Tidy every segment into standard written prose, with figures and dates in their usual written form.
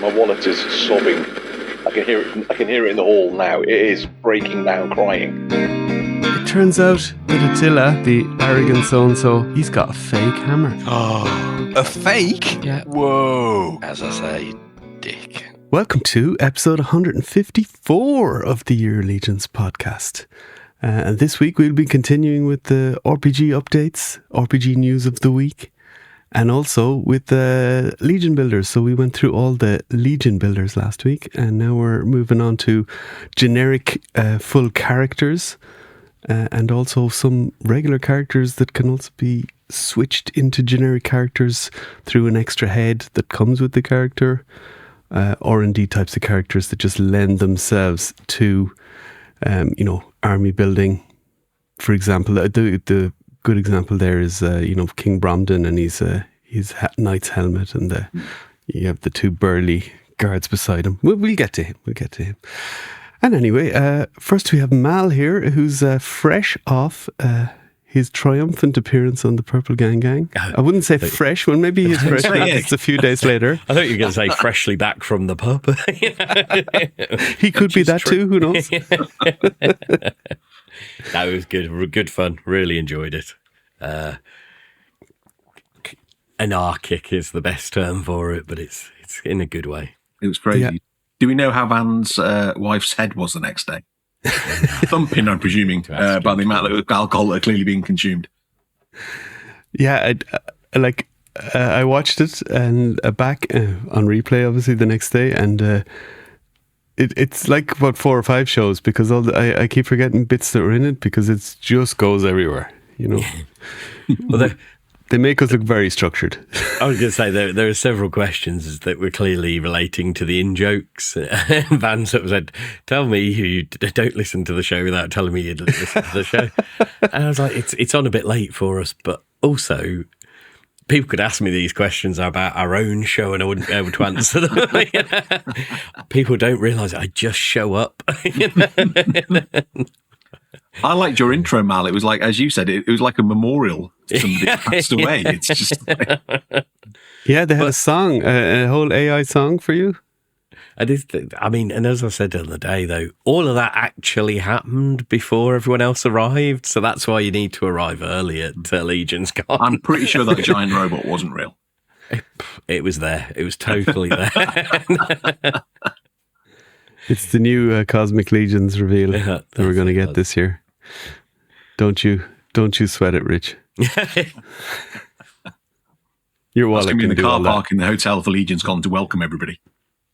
My wallet is sobbing. I can hear it. I can hear it in the hall now. It is breaking down, crying. It turns out that Attila, the arrogant so-and-so, he's got a fake hammer. Oh, a fake? Yeah. Whoa. As I say, dick. Welcome to episode 154 of the Year Legions podcast. And this week we'll be continuing with the RPG updates, RPG news of the week, and also with the Legion builders. So we went through all the Legion builders last week, and now we're moving on to generic full characters, and also some regular characters that can also be switched into generic characters through an extra head that comes with the character, or indeed types of characters that just lend themselves to army building. For example, the good example there is King Bromden and his knight's helmet, and you have the two burly guards beside him. We'll get to him. And anyway, first we have Mal here, who's fresh off his triumphant appearance on the Purple Gang. I wouldn't say fresh, well maybe he's fresh, but it's a few days later. I thought you were going to say freshly back from the pub. He could be that too, who knows? That was good fun. Really enjoyed it. Anarchic is the best term for it, but it's in a good way. It was crazy. Yeah. Do we know how Van's wife's head was the next day? Thumping, I'm presuming, by the amount of alcohol that are clearly being consumed. Yeah, I watched it and back on replay, obviously, the next day, and it's like about 4 or 5 shows, because I keep forgetting bits that were in it, because it just goes everywhere, Well, they make us look very structured. I was going to say there are several questions that were clearly relating to the in-jokes. Van sort of said, tell me you don't listen to the show without telling me you'd listen to the show. And I was like, it's on a bit late for us, but also people could ask me these questions about our own show and I wouldn't be able to answer them. People don't realise I just show up. I liked your intro, Mal. It was like, as you said, it was like a memorial to somebody who passed away. It's just like... Yeah, they had a song, a whole AI song for you. And as I said the other day, though, all of that actually happened before everyone else arrived. So that's why you need to arrive early at Legion's Con. I'm pretty sure that giant robot wasn't real. It was there. It was totally there. It's the new Cosmic Legions reveal that we're going to get this year. Don't you sweat it, Rich. Your wallet can be in the do car all that. park in the hotel for Legion's Con to welcome everybody.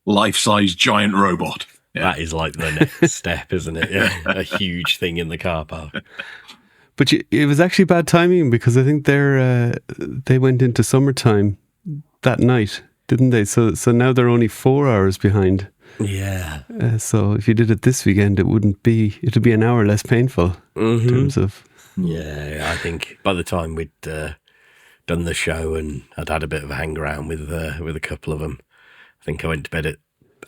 Life-size giant robot. Yeah. That is like the next step, isn't it? Yeah, a huge thing in the car park. But it was actually bad timing, because I think they went into summertime that night, didn't they? So now they're only 4 hours behind. Yeah. So if you did it this weekend, it'd be an hour less painful in terms of. Yeah, I think by the time we'd done the show and I'd had a bit of a hang around with a couple of them, I think I went to bed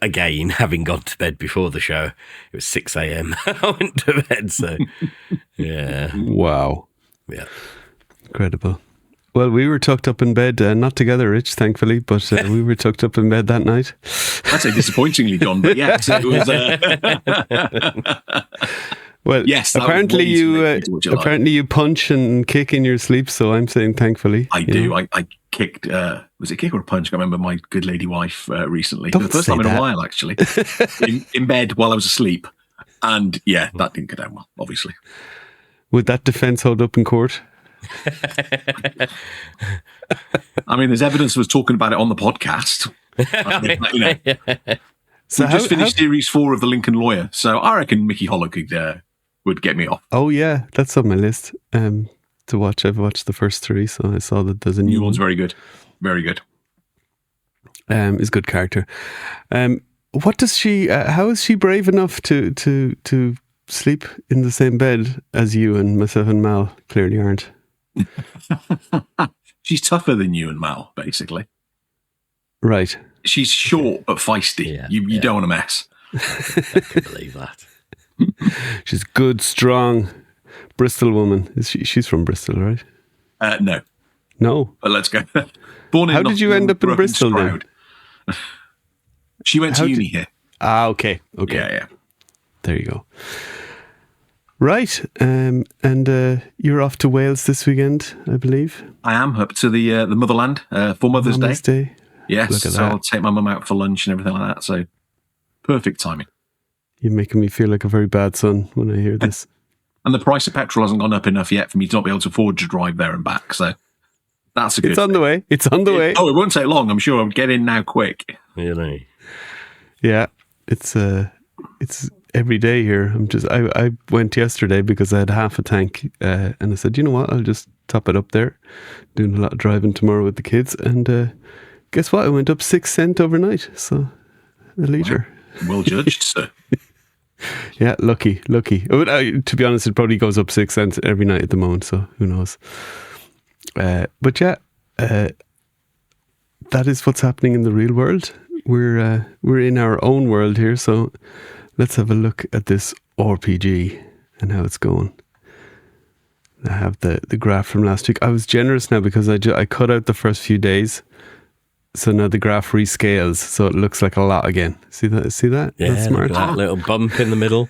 again, having gone to bed before the show. It was 6 a.m. I went to bed, so yeah. Wow. Yeah. Incredible. Well, we were tucked up in bed, not together, Rich, thankfully, but we were tucked up in bed that night. I'd say disappointingly, John, but yes, it was... Well, yes, apparently you punch and kick in your sleep, so I'm saying thankfully. I do. I kicked, was it a kick or a punch? I remember my good lady wife recently. Don't for the first time in a while, actually. in bed while I was asleep. And yeah, that didn't go down well, obviously. Would that defence hold up in court? I mean, there's evidence of us talking about it on the podcast. So we just finished Series 4 of The Lincoln Lawyer, so I reckon Mickey Hollow would get me off. Oh yeah, that's on my list to watch. I've watched the first 3, so I saw that there's a new one's very good. Very good. Is a good character. What does she? How is she brave enough to sleep in the same bed as you and myself and Mal? Clearly aren't. She's tougher than you and Mal, basically. Right. She's short but feisty. Yeah, you don't want to mess. I can believe that. She's good, strong Bristol woman. She's from Bristol, right? No. No. But let's go. Born in How did you end up in Bristol then? She went to uni here. Ah, okay. Yeah. There you go. Right, and you're off to Wales this weekend, I believe. I am up to the motherland for Mother's Day. Look Yes, at so that. I'll take my mum out for lunch and everything like that. So perfect timing. You're making me feel like a very bad son when I hear this. And the price of petrol hasn't gone up enough yet for me to not be able to afford to drive there and back. So that's a good It's on the way. It's on the way. Oh, it won't take long. I'm sure I'll get in now quick. Really? Yeah, it's every day here. I went yesterday because I had half a tank, and I said, you know what, I'll just top it up there. Doing a lot of driving tomorrow with the kids, and guess what? I went up 6 cents overnight, so a litre. Well judged, sir. Yeah, lucky. To be honest, it probably goes up 6 cents every night at the moment, so who knows. But yeah, that is what's happening in the real world. We're in our own world here, so let's have a look at this RPG and how it's going. I have the graph from last week. I was generous now because I cut out the first few days, so now the graph rescales, so it looks like a lot again. See that? Yeah, That's smart. that little bump in the middle.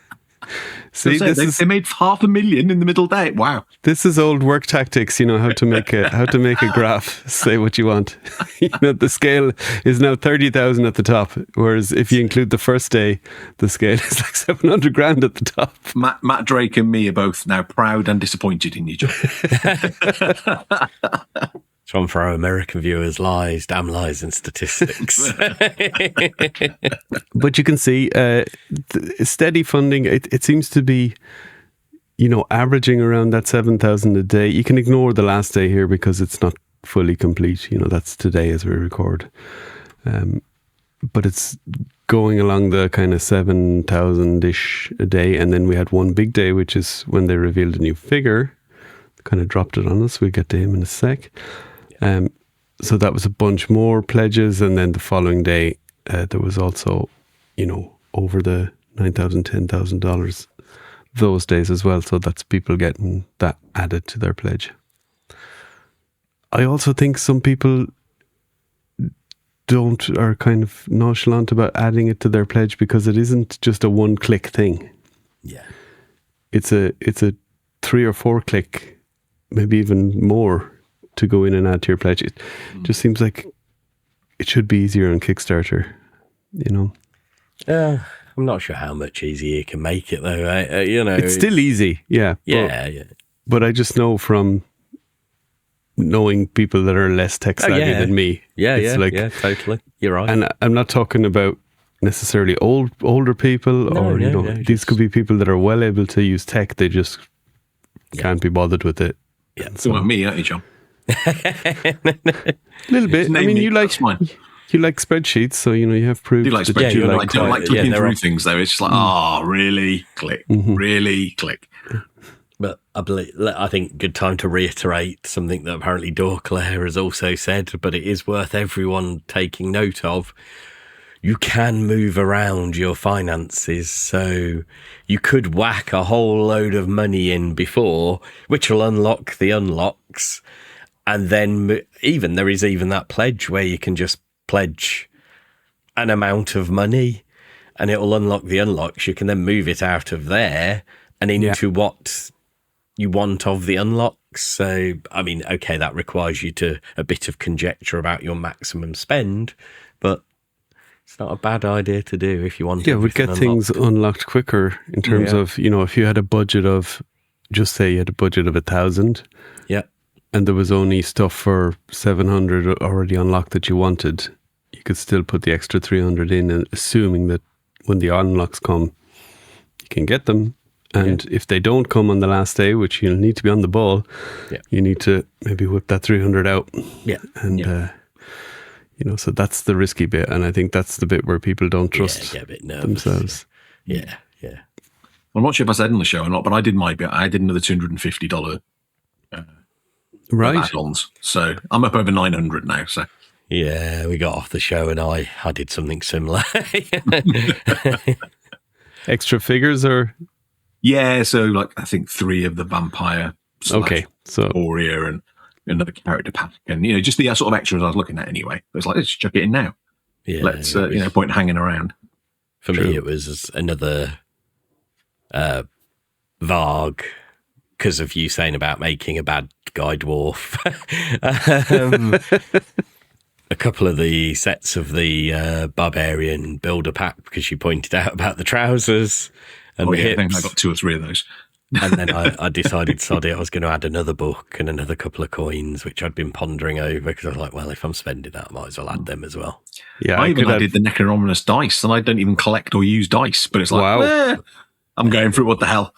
See, they made $500,000 in the middle day. Wow. This is old work tactics, how to make a graph say what you want. The scale is now 30,000 at the top, whereas if you include the first day, the scale is like 700,000 at the top. Matt Drake and me are both now proud and disappointed in each other. It's one for our American viewers: lies, damn lies, and statistics. But you can see steady funding. It seems to be, averaging around that 7,000 a day. You can ignore the last day here because it's not fully complete. That's today as we record. But it's going along the kind of 7,000-ish a day. And then we had one big day, which is when they revealed a new figure. Kind of dropped it on us. We'll get to him in a sec. So that was a bunch more pledges. And then the following day, there was also, over the $9,000, $10,000 those days as well. So that's people getting that added to their pledge. I also think some people are kind of nonchalant about adding it to their pledge because it isn't just a one-click thing. Yeah. It's a 3 or 4 click, maybe even more, to go in and add to your pledge. It just seems like it should be easier on Kickstarter, I'm not sure how much easier you can make it, though. It's still easy, yeah. Yeah. But I just know from knowing people that are less tech savvy than me. Yeah, totally. You're right. And I'm not talking about necessarily older people, these could be people that are well able to use tech. They just can't be bothered with it. Yeah, so like me, aren't you, John? A little bit. I mean, you like spreadsheets, so you have proof. I do like spreadsheets. I don't like clicking through things, though. It's just like, really? Click. Really? Click. But I think good time to reiterate something that apparently Dorclair has also said, but it is worth everyone taking note of. You can move around your finances, so you could whack a whole load of money in before, which will unlock the unlocks, and then there is even that pledge where you can just pledge an amount of money, and it will unlock the unlocks. You can then move it out of there and into what you want of the unlocks. So, I mean, okay, that requires you to a bit of conjecture about your maximum spend, but it's not a bad idea to do if you want. Yeah, we get things unlocked quicker in terms of, if you had a budget of, just say you had a budget of 1,000. Yeah. And there was only stuff for 700 already unlocked that you wanted, you could still put the extra 300 in, and assuming that when the unlocks come, you can get them. And if they don't come on the last day, which you'll need to be on the ball, you need to maybe whip that 300 out. Yeah. And, so that's the risky bit. And I think that's the bit where people don't trust themselves. Yeah. Well, I'm not sure if I said on the show or not, but I did my bit. I did another $250 add-ons. So I'm up over 900 now. So yeah, we got off the show and I did something similar. Extra figures or? Yeah, so I think 3 of the vampire. Okay, so warrior and another character pack, and just the sort of extras I was looking at anyway. It's like, let's chuck it in now. let's point hanging around. For me, it was another Varg, because of you saying about making a bad guy dwarf. A couple of the sets of the Barbarian builder pack, because you pointed out about the trousers and the hips. I think I got 2 or 3 of those. And then I decided, soddy, I was going to add another book and another couple of coins, which I'd been pondering over, because I was like, well, if I'm spending that, I might as well add them as well. Yeah, I even added the Necronominous dice, and I don't even collect or use dice, but it's like, I'm going through, what the hell?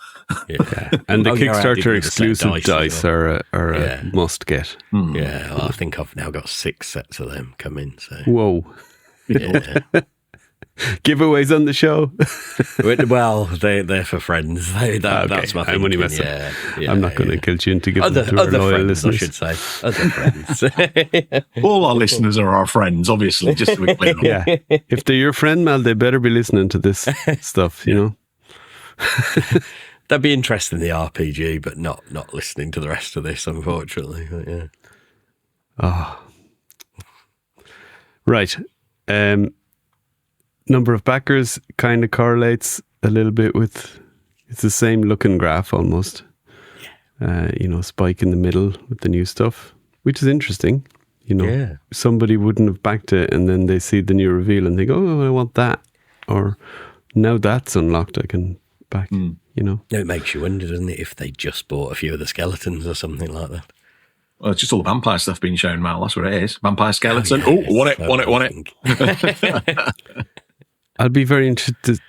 Yeah. And the Kickstarter exclusive dice are a must get. Yeah, well, I think I've now got 6 sets of them coming. So. Whoa. Yeah. Giveaways on the show? Well, they're for friends. That's my thing. I'm only messing. I'm not going to guilt you into giving them to our loyal friends, listeners. I should say. Other friends. All our listeners are our friends, obviously, just to be clear. Yeah. If they're your friend, Mel, they better be listening to this stuff, you know? They'd be interested in the RPG, but not listening to the rest of this, unfortunately. But yeah. Oh. Right. Number of backers kind of correlates a little bit with, it's the same looking graph almost. Spike in the middle with the new stuff, which is interesting. Somebody wouldn't have backed it, and then they see the new reveal and they go, oh, I want that. Or now that's unlocked, I can back, It makes you wonder, doesn't it, if they just bought a few of the skeletons or something like that. Well, it's just all the vampire stuff being shown, Mal. That's what it is. Vampire skeleton. Want it. I'd be very interested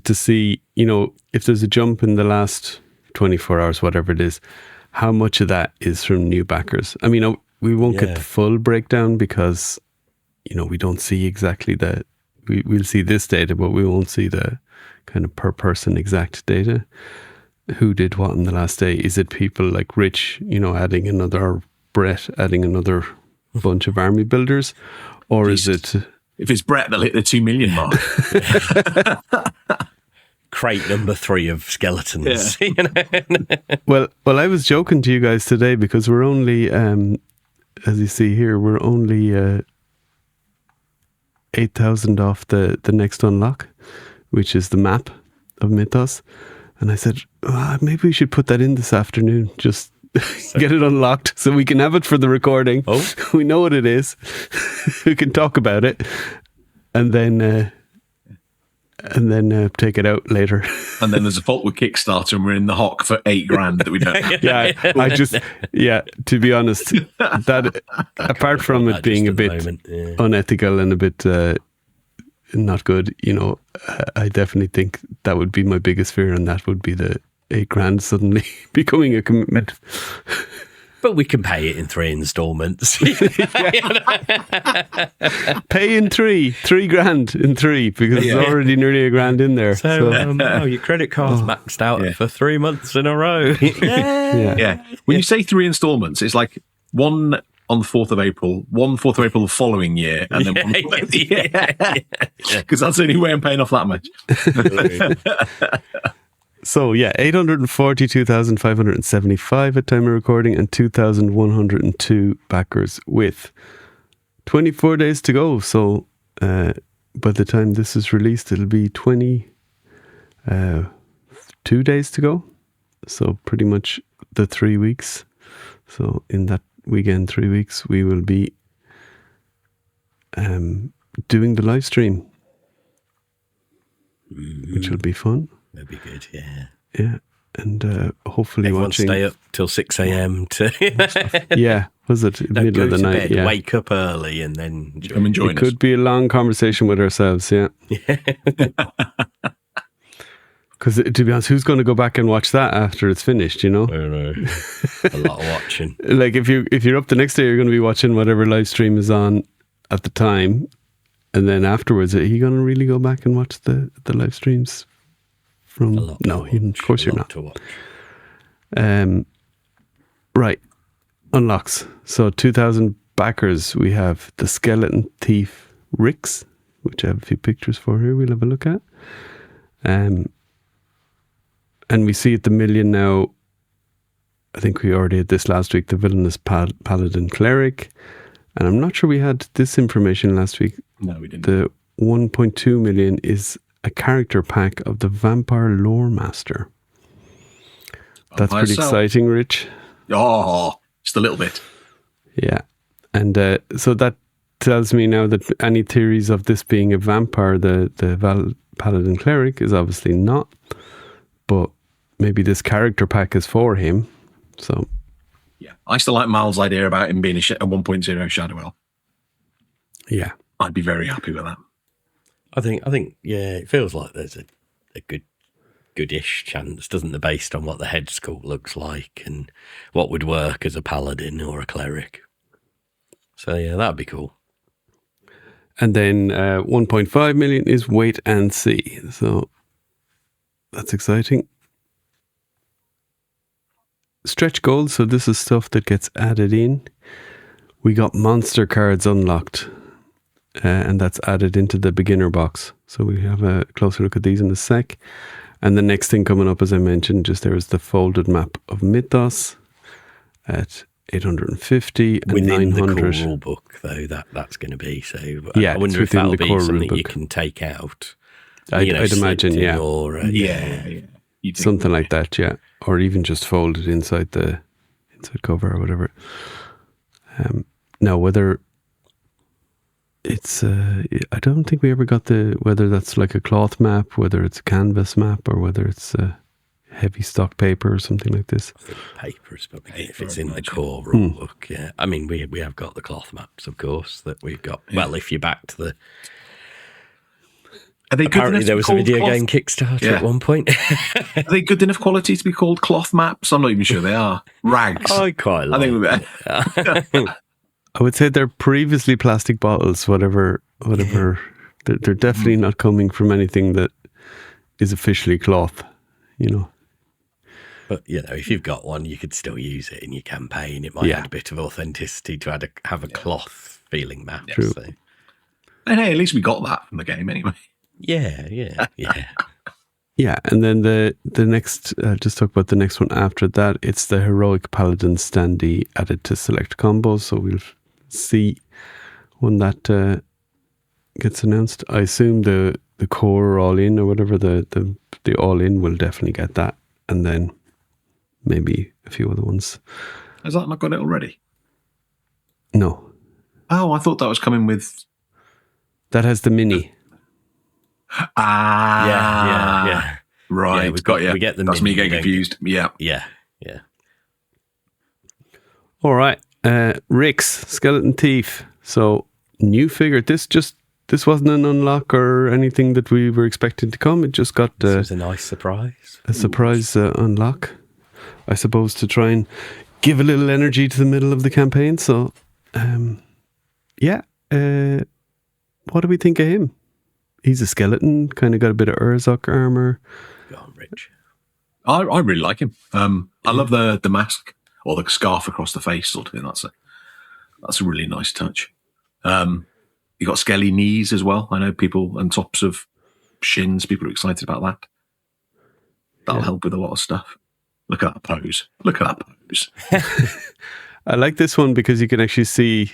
to see, if there's a jump in the last 24 hours, whatever it is, how much of that is from new backers. I mean, we won't get the full breakdown because, we don't see exactly we'll see this data, but we won't see the kind of per person exact data. Who did what in the last day? Is it people like Rich, adding another, or Brett adding another bunch of army builders? Or is it... If it's Brett, they'll hit the 2 million mark. Crate number 3 of skeletons. Yeah. Well, I was joking to you guys today because we're only, as you see here, we're only 8,000 off the next unlock, which is the map of Mythos. And I said, maybe we should put that in this afternoon, just get it unlocked so we can have it for the recording. Oh. We know what it is. We can talk about it and then take it out later. And then there's a fault with Kickstarter and we're in the hock for $8,000 that we don't have. To be honest, that apart from it being a bit unethical and a bit not good, I definitely think that would be my biggest fear, and that would be the $8,000 suddenly becoming a commitment. But we can pay it in 3 installments. Pay in $3,000 in 3, because it's already nearly $1,000 in there. So your credit card's maxed out for 3 months in a row. When you say 3 installments, it's like one on the 4th of April, 4th of April the following year, and then because that's the only way I'm paying off that much. So 842,575 at time of recording, and 2,102 backers with 24 days to go. So by the time this is released, it'll be 22 days to go. So pretty much the 3 weeks. So in that weekend, 3 weeks, we will be doing the live stream, which will be fun. That'd be good, yeah. Yeah, and hopefully everyone watching. Stay up till 6 a.m. to. Was it middle of the night? Bed, wake up early, and then come and join us. It could be a long conversation with ourselves, yeah. Because to be honest, who's going to go back and watch that after it's finished? I don't know. A lot of watching. Like if you're up the next day, you're going to be watching whatever live stream is on at the time, and then afterwards, are you going to really go back and watch the live streams? Of course you're not. Right, unlocks. So 2,000 backers. We have the Skeleton Thief Rix, which I have a few pictures for here. We'll have a look at. And we see at the million now. I think we already had this last week. The Villainous Paladin Cleric, and I'm not sure we had this information last week. No, we didn't. The 1.2 million is a character pack of the Vampire Lore Master. That's pretty exciting, Rich. Oh, just a little bit. Yeah. And so that tells me now that any theories of this being a vampire, the Paladin Cleric, is obviously not. But maybe this character pack is for him. So, yeah. I still like Mal's idea about him being a 1.0 Shadow Elf. Yeah. I'd be very happy with that. I think, yeah, it feels like there's a goodish chance, doesn't it, based on what the head sculpt looks like and what would work as a paladin or a cleric. So yeah, that'd be cool. And then 1.5 million is wait and see. So that's exciting. Stretch goals. So this is stuff that gets added in. We got monster cards unlocked. And that's added into the beginner box. So we have a closer look at these in a sec. And the next thing coming up, as I mentioned, just there is the folded map of Mythos at 850 and within 900. the core rule book, though, that's going to be. So yeah, I wonder if within that'll the be core something rulebook. you can take out. I'd imagine, yeah. Or, yeah. Something like that, yeah. Or even just folded inside the cover or whatever. Now, whether it's, I don't think we ever got whether that's like a cloth map, whether it's a canvas map, or whether it's a heavy stock paper or something like this. I think paper is probably if it's in the core rule book, yeah. I mean, we have got the cloth maps, of course, that we've got. Yeah. Well, if you're back to the... Are they apparently there was a video game Kickstarter at one point. Are they good enough quality to be called cloth maps? I'm not even sure they are. Rags. I quite like it. I would say they're previously plastic bottles, whatever. They're definitely not coming from anything that is officially cloth, you know. But, you know, if you've got one, you could still use it in your campaign. It might add a bit of authenticity to have a cloth feeling map. True. So. And hey, at least we got that from the game anyway. Yeah. Yeah, and then the next, just talk about the next one after that. It's the Heroic Paladin standee added to select combos. So we'll see when that gets announced. I assume the core all-in or whatever, the all-in will definitely get that. And then maybe a few other ones. Has that not got it already? No. Oh, I thought that was coming with... That has the mini. Yeah. Right, we've got you. We get the That's me getting confused. Yeah. All right. Rick's Skeleton Thief. So new figure. This wasn't an unlock or anything that we were expecting to come. It just got this was a nice surprise. A surprise unlock, I suppose, to try and give a little energy to the middle of the campaign. So, what do we think of him? He's a skeleton, kind of got a bit of Urzok armor. Go on, Rich. I really like him. I love the mask or the scarf across the face sort of thing. That's a really nice touch. You got skelly knees as well. I know people, and tops of shins. People are excited about that. That'll help with a lot of stuff. Look at that pose. I like this one because you can actually see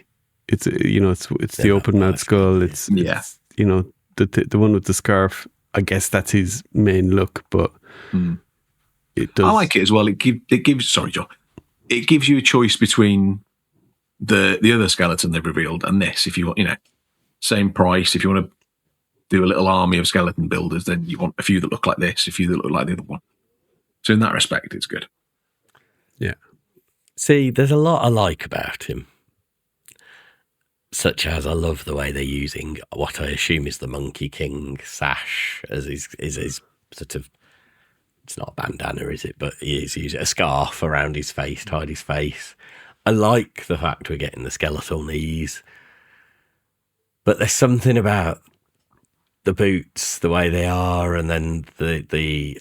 it's the open mouth skull. It's the one with the scarf. I guess that's his main look, but it does. I like it as well. It gives. Sorry, John. It gives you a choice between the other skeleton they've revealed and this. If you want, same price. If you want to do a little army of skeleton builders, then you want a few that look like this, a few that look like the other one. So in that respect, it's good. Yeah. See, there's a lot I like about him. Such as I love the way they're using what I assume is the Monkey King sash as his sort of, it's not a bandana, is it? But he is using a scarf around his face, to hide his face. I like the fact we're getting the skeletal knees. But there's something about the boots, the way they are, and then the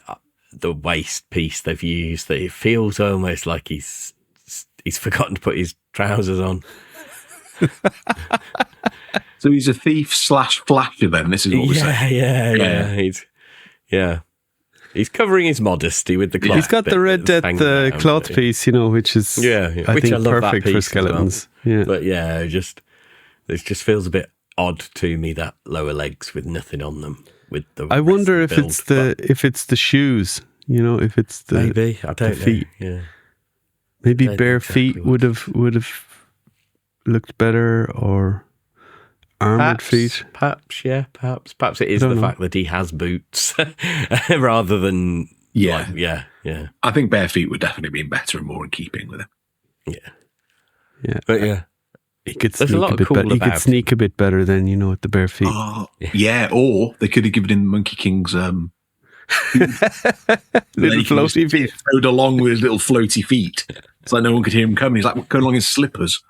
waist piece they've used, that it feels almost like he's forgotten to put his trousers on. So he's a thief / flasher then, this is what we're saying. He's covering his modesty with the cloth. He's got the Red Death cloth piece, which is I think perfect for skeletons. Well. Yeah. But it just feels a bit odd to me, that lower legs with nothing on them. With the I wonder if build, it's the shoes. You know, if it's the maybe I don't know. feet. Yeah, Maybe don't know bare exactly feet what- would have looked better, or armored feet. Perhaps it is don't the know. fact that he has boots rather than Yeah. yeah. I think bare feet would definitely be better and more in keeping with him. Yeah, But yeah, he could There's a sneak lot a of bit cool better. He could about sneak a bit better than with the bare feet. Oh, yeah. Or they could have given him Monkey King's Little he can floaty just feet. rode along with his little floaty feet. It's like no one could hear him coming. He's like going along in slippers.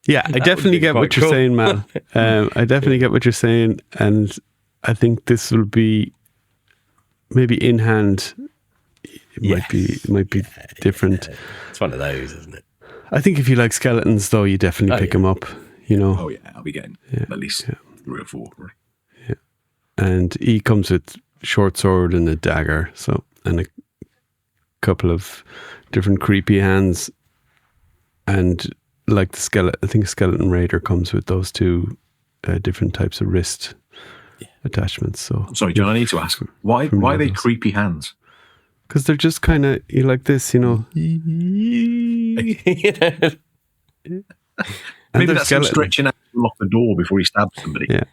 Yeah, I would definitely be get what quite you're cool. saying, Mal. I definitely get what you're saying, and I think this will be maybe in hand. It might be different. it's one of those, isn't it? I think if you like skeletons, though, you definitely pick them up. Oh, yeah. I'll be getting at least 3 or 4. Right? And he comes with short sword and a dagger, and a couple of different creepy hands, and like the skeleton, I think Skeleton Raider comes with those 2 different types of wrist attachments. So I'm sorry, John, I need to ask, why are they creepy hands? because they're just kind of like this, Maybe they're that's him skeleton. stretching out to lock the door before he stabs somebody. Yeah.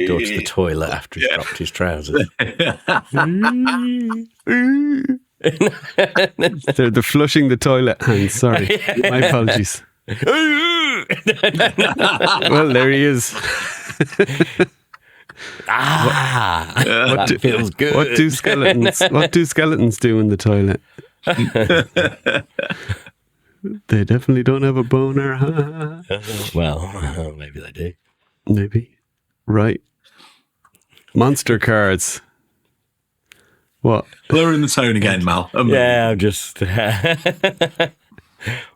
Go to the toilet after he's dropped his trousers. They're flushing the toilet hands. Sorry, my apologies. Well, there he is. That feels good. What do skeletons do in the toilet? They definitely don't have a boner. Well, maybe they do. Maybe. Right. Monster cards. What? Lowering the tone again, Mal. Yeah, I'm just.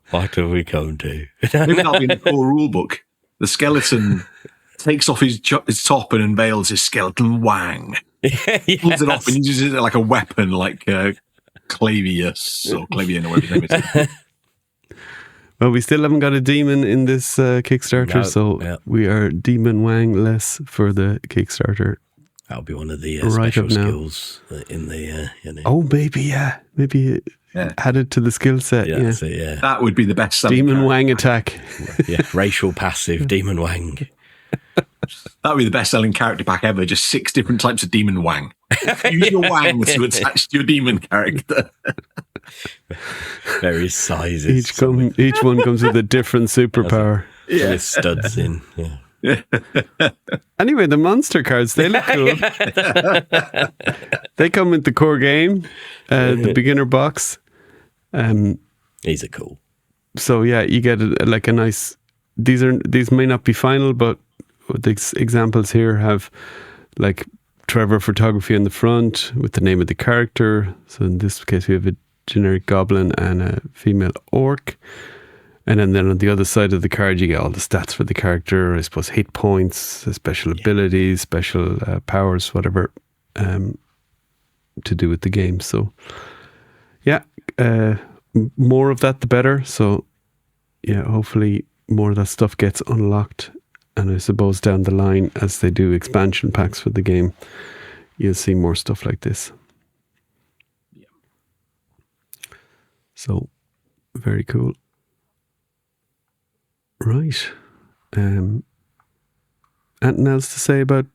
What have we come to? Maybe that'll be in the core rule book. The skeleton takes off his top and unveils his skeleton wang. Pulls it off and uses it like a weapon, like Clavius or Clavian or whatever his name is. Well, we still haven't got a demon in this Kickstarter, No, so yeah. we are demon wang less for the Kickstarter. That'll be one of the Right special up now. skills in the. Oh, maybe added to the skill set. Yeah, Yeah, that's it, yeah. That would be the best selling demon character. wang attack. Yeah, racial passive demon wang. That would be the best selling character pack ever. Just 6 different types of demon wang. Use your wangs to attach to your demon character. Various sizes. Each one comes with a different superpower. With studs in. Yeah. Anyway, the monster cards, they look cool. They come with the core game, the beginner box. These are cool. So yeah, you get a nice. These may not be final, but the examples here have like Trevor photography on the front with the name of the character. So in this case, we have a generic goblin and a female orc. And then on the other side of the card, you get all the stats for the character, I suppose hit points, special abilities, special powers, whatever, to do with the game. So, yeah, more of that, the better. So, yeah, hopefully more of that stuff gets unlocked. And I suppose down the line, as they do expansion packs for the game, you'll see more stuff like this. Yeah. So, very cool. Right. Anything else to say about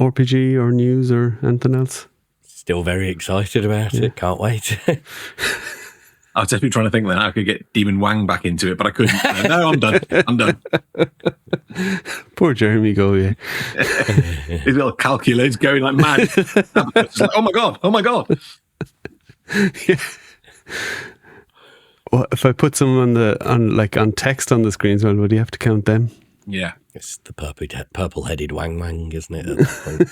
RPG or news or anything else? Still very excited about it. Can't wait. I was definitely trying to think that I could get Demon Wang back into it, but I couldn't. No, I'm done. I'm done. Poor Jeremy Goya. His little calculator's going like mad. It's like, oh my God, oh my God. Yeah. Well, if I put some on text on the screen as well, would you have to count them? Yeah. It's the purple-headed wang wang, isn't it? At that point?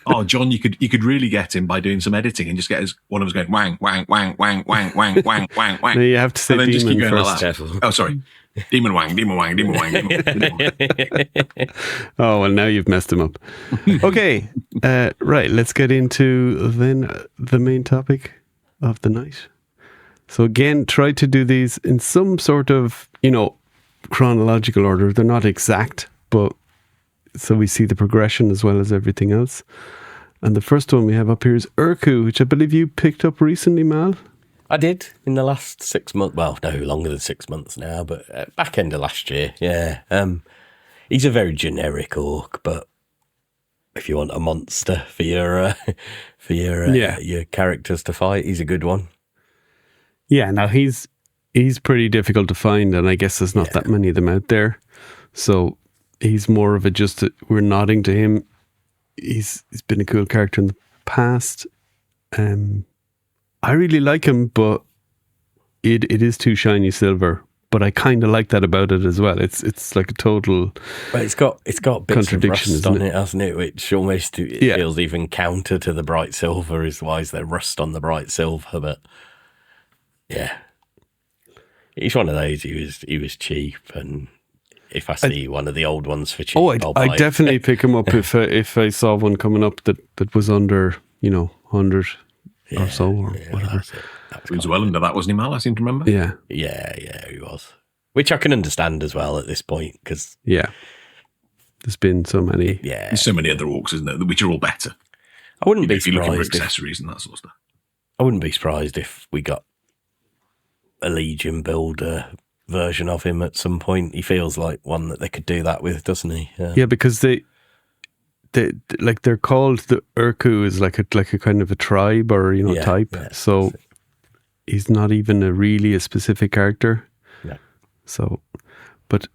Oh, John, you could really get him by doing some editing and just get one of us going wang, wang, wang, wang, wang, wang, wang, wang, wang. No, you have to say And then just demon keep going first. like that. Oh, sorry. Demon Wang, Demon Wang, Demon Wang, Demon Wang. Oh, well, now you've messed them up. Okay. Right, let's get into then the main topic of the night. So again, try to do these in some sort of, chronological order. They're not exact, but so we see the progression as well as everything else. And the first one we have up here is Urku, which I believe you picked up recently, Mal. I did in the last 6 months. Well, no, longer than 6 months now, but back end of last year. Yeah. He's a very generic orc, but if you want a monster for your your characters to fight, he's a good one. Yeah, now he's pretty difficult to find, and I guess there's not that many of them out there. So he's more of we're nodding to him. He's been a cool character in the past. I really like him, but it is too shiny silver. But I kind of like that about it as well. It's like a total. But it's got bits of rust on it, hasn't it? Which almost feels even counter to the bright silver. Is why is there rust on the bright silver? But yeah, he's one of those. He was cheap, and if I see one of the old ones for cheap, I'd definitely pick him up if I saw one coming up that was under 100 or so or whatever. He was well under that, wasn't he, Mal? I seem to remember. Yeah, he was. Which I can understand as well at this point, because there's been so many. Yeah, there's so many other orcs, isn't there, which are all better. I wouldn't be if you're looking for surprised accessories and that sort of stuff. I wouldn't be surprised if we got a Legion builder version of him at some point. He feels like one that they could do that with, doesn't he? Yeah, because they're called the Urku is like a kind of a tribe or type. Yeah, so he's not even really a specific character. Yeah. So, but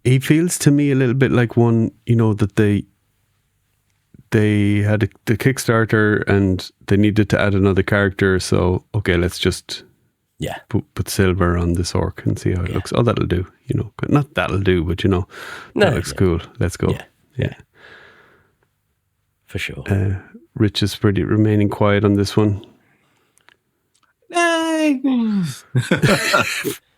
he feels to me a little bit like one that they had the Kickstarter and they needed to add another character. So okay, let's just put silver on this orc and see how it looks. Oh, that'll do. Not that'll do, but that looks cool. Let's go. Yeah. For sure. Rich is remaining quiet on this one.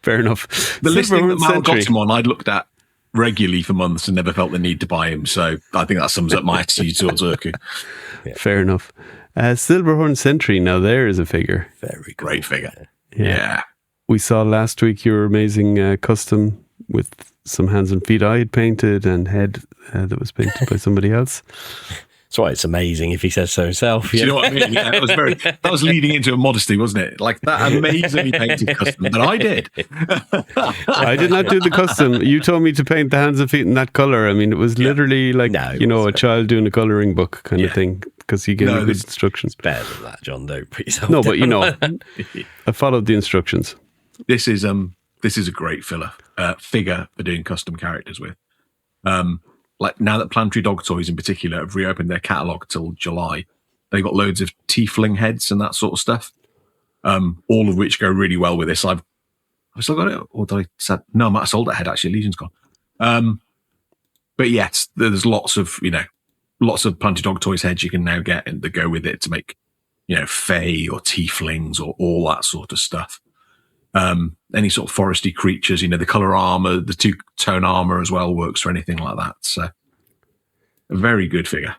Fair enough. The listing that Mal got him on, I'd looked at regularly for months and never felt the need to buy him. So I think that sums up my attitude towards Urku. Yeah. Fair enough. Silverhorn Sentry, now there is a figure. Very cool. Great figure. Yeah. We saw last week your amazing custom with some hands and feet I had painted and head that was painted by somebody else. That's why it's amazing if he says so himself. Do you know what I mean? Yeah, that was leading into a modesty, wasn't it? Like that amazingly painted custom that I did. I did not do the custom. You told me to paint the hands and feet in that colour. I mean, it was literally like, a child doing a colouring book kind of thing, because he gave me good instructions. It's better than that, John. Don't put yourself No, down. but I followed the instructions. This is a great figure for doing custom characters with. Like now that Planetary Dog Toys in particular have reopened their catalogue till July, they've got loads of tiefling heads and that sort of stuff, all of which go really well with this. I've still got it, or did I say no? I might have sold that head actually. Legion's gone. But yes, there's lots of Planetary Dog Toys heads you can now get and that go with it to make Fae or tieflings or all that sort of stuff. Any sort of foresty creatures, the colour armour, the two-tone armour as well works for anything like that. So, a very good figure.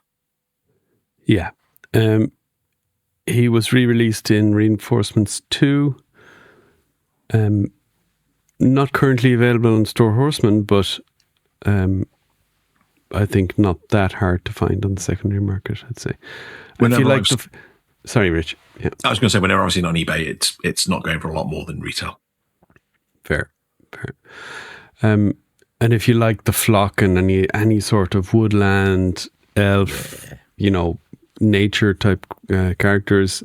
Yeah. He was re-released in Reinforcements 2. Not currently available on Store Horseman, but I think not that hard to find on the secondary market, I'd say. Sorry, Rich. Yeah. I was going to say, whenever I've seen on eBay, it's not going for a lot more than retail. Fair. And if you like the flock and any sort of woodland, elf, nature type characters,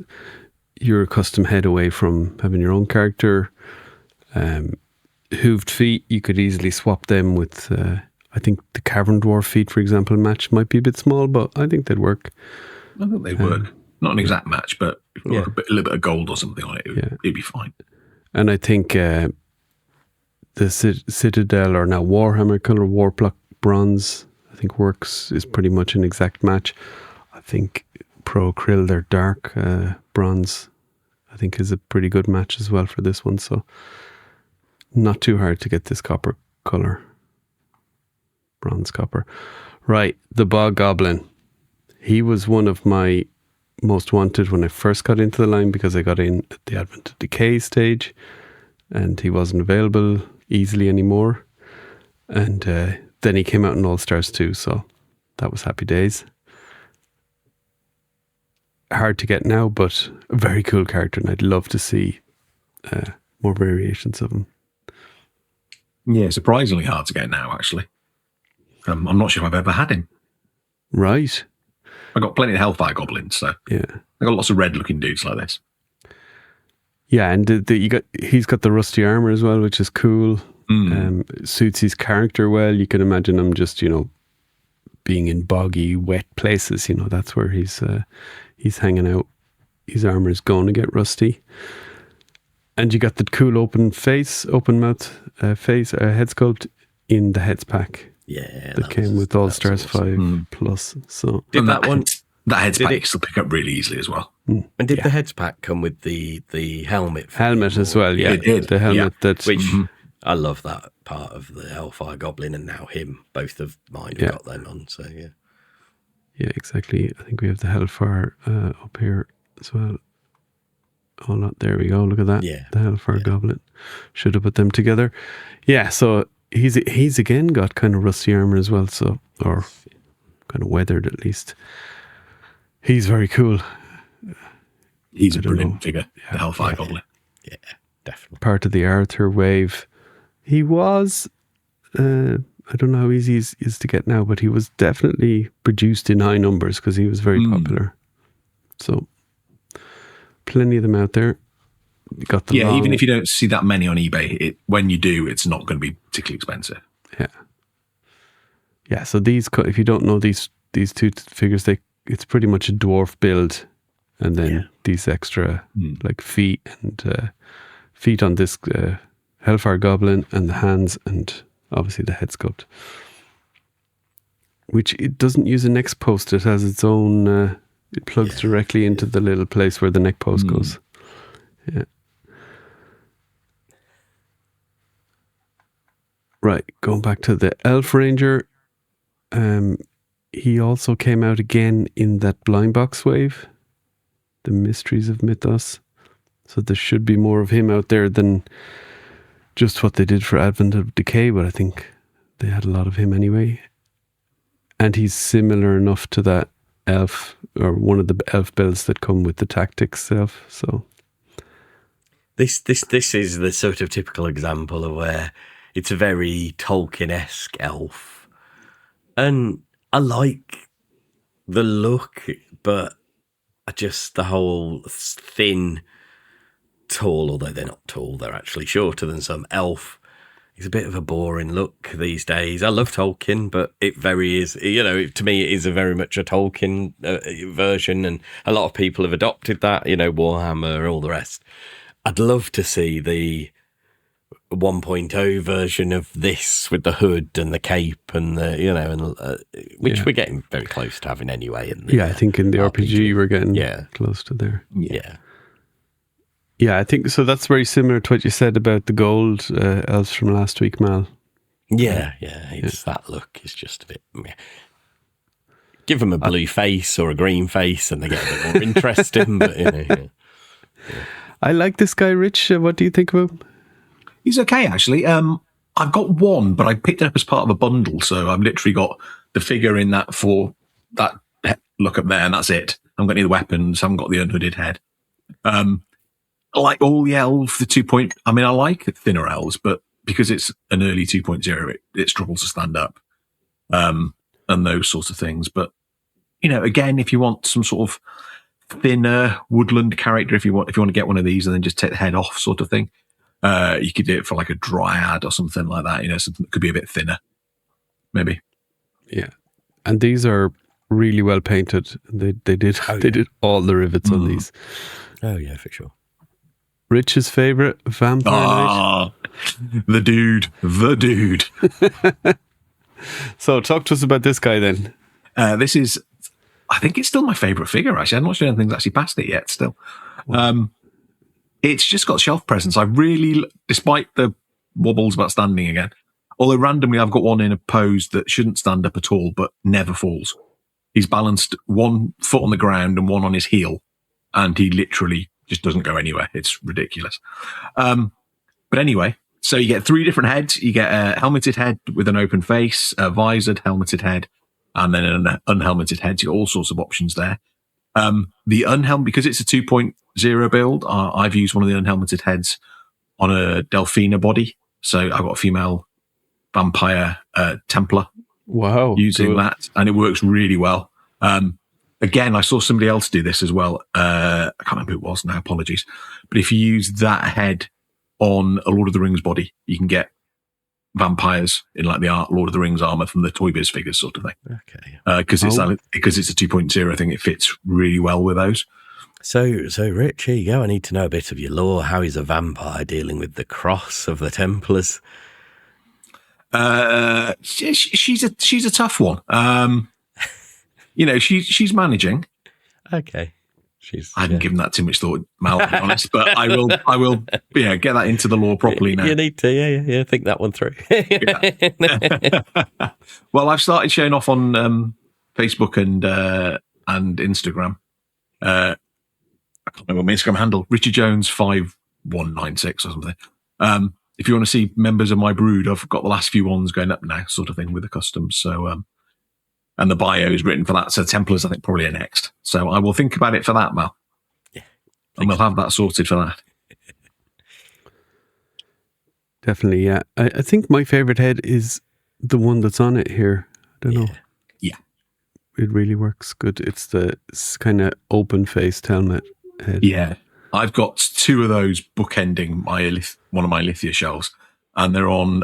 you're a custom head away from having your own character. Hooved feet, you could easily swap them with, I think the Cavern Dwarf feet, for example, match might be a bit small, but I think they'd work. I think they work. Not an exact match, but if you put a little bit of gold or something on it, it'd be fine. And I think the Citadel or now Warhammer colour Warplock bronze, I think works, is pretty much an exact match. I think Pro Krill, their dark bronze, I think is a pretty good match as well for this one. So not too hard to get this copper colour. Bronze copper. Right, the Bog Goblin. He was one of my most wanted when I first got into the line, because I got in at the Advent of Decay stage and he wasn't available easily anymore. And then he came out in All Stars 2, so that was happy days. Hard to get now, but a very cool character, and I'd love to see more variations of him. Yeah, surprisingly hard to get now, actually. I'm not sure if I've ever had him. Right. I've got plenty of Hellfire Goblins, so Yeah. I've got lots of red-looking dudes like this. Yeah, and he's got the rusty armor as well, which is cool. Suits his character well. You can imagine him just, being in boggy, wet places. That's where he's hanging out. His armor is going to get rusty. And you got the cool open mouth face, head sculpt in the heads pack. Yeah, that came with All Stars awesome. 5 Plus. So did that one? That heads pack you still pick up really easily as well. And did the heads pack come with the helmet? Helmet as well, yeah. It did. The helmet which I love that part of the Hellfire Goblin and now him. Both of mine have got them on, so yeah. Yeah, exactly. I think we have the Hellfire up here as well. Oh, not there we go. Look at that. Yeah. The Hellfire Goblin. Should have put them together. Yeah, so he's again got kind of rusty armor as well, so or kind of weathered at least. He's very cool. He's a brilliant figure, the Hellfire Goblin. Yeah, definitely. Part of the Arthur wave. He was, I don't know how easy he is to get now, but he was definitely produced in high numbers because he was very popular. So, plenty of them out there. You got the even if you don't see that many on eBay, when you do, it's not going to be particularly expensive. Yeah. Yeah, so if you don't know these two figures, it's pretty much a dwarf build, and then these extra like feet on this Hellfire Goblin, and the hands, and obviously the head sculpt, which it doesn't use a neck post. It has its own. It plugs directly into the little place where the neck post goes. Yeah. Right, going back to the Elf Ranger. He also came out again in that blind box wave, the Mysteries of Mythos. So there should be more of him out there than just what they did for Advent of Decay, but I think they had a lot of him anyway. And he's similar enough to that elf, or one of the elf builds that come with the tactics elf. So this is the sort of typical example of where it's a very Tolkien-esque elf. And I like the look, but the whole thin, tall, although they're not tall, they're actually shorter than some elf. It's a bit of a boring look these days. I love Tolkien, but it to me, it is very much a Tolkien version, and a lot of people have adopted that, Warhammer, all the rest. I'd love to see the 1.0 version of this with the hood and the cape and which we're getting very close to having anyway. I think in the RPG we're getting close to there. Yeah, I think so. That's very similar to what you said about the gold elves from last week, Mal. It's that look is just a bit. Give them a blue face or a green face, and they get a bit more interesting. But I like this guy, Rich. What do you think of him? He's okay, actually. I've got one, but I picked it up as part of a bundle, so I've literally got the figure in that for that look up there, and that's it. I haven't got any of the weapons. I haven't got the unhooded head. I like all the elves, I like thinner elves, but because it's an early 2.0, it struggles to stand up, and those sorts of things. But, again, if you want some sort of thinner woodland character, if you want to get one of these and then just take the head off sort of thing, you could do it for like a dryad or something like that, something that could be a bit thinner, maybe. Yeah. And these are really well painted. They did all the rivets on these. Oh, yeah, for sure. Rich's favorite vampire knight. The dude. So talk to us about this guy then. This is, I think it's still my favorite figure, actually. I'm not sure anything's actually past it yet still. It's just got shelf presence. I really, despite the wobbles about standing again, although randomly I've got one in a pose that shouldn't stand up at all, but never falls. He's balanced one foot on the ground and one on his heel, and he literally just doesn't go anywhere. It's ridiculous. But anyway, So you get 3 different heads. You get a helmeted head with an open face, a visored helmeted head, and then an unhelmeted head. You got all sorts of options there. The because it's a 2.0 build, I've used one of the unhelmeted heads on a Delphina body. So I've got a female vampire Templar using that, and it works really well. Again, I saw somebody else do this as well. I can't remember who it was now, apologies. But if you use that head on a Lord of the Rings body, you can get vampires in like the Lord of the Rings armor from the Toy Biz figures sort of thing. Okay. Because it's a 2.0, I think it fits really well with those. So Rich, here you go. I need to know a bit of your lore. How is a vampire dealing with the cross of the Templars? She's a tough one. She's managing. Okay. I haven't given that too much thought, Mal, to be honest, but I will get that into the lore properly now. You need to, yeah, think that one through. Well, I've started showing off on Facebook and Instagram. I can't remember my Instagram handle, Richard Jones 5196 or something. If you want to see members of my brood, I've got the last few ones going up now, sort of thing, with the customs. So, and the bio is written for that. So Templars, I think, probably are next. So I will think about it for that, Mal. Yeah. And we'll have that sorted for that. Definitely, yeah. I think my favorite head is the one that's on it here. I don't know. Yeah. It really works good. It's the kind of open-faced helmet head. Yeah. I've got 2 of those bookending one of my Lithia shelves, and they're on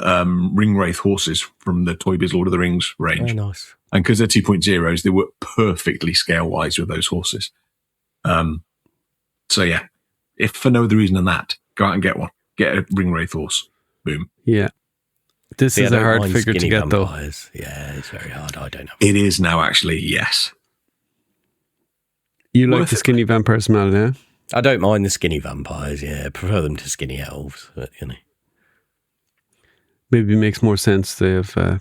Ring Wraith horses from the Toy Biz Lord of the Rings range. Oh, nice. And because they're 2.0s, they work perfectly scale-wise with those horses. So yeah, if for no other reason than that, go out and get one. Get a Ring Wraith horse. Boom. Yeah. This is a hard figure to get, vampires. Though. Yeah, it's very hard. I don't know. It is now, actually, yes. You like the skinny vampires, Mal, yeah? I don't mind the skinny vampires, yeah. I prefer them to skinny elves, but, Maybe it makes more sense. They have,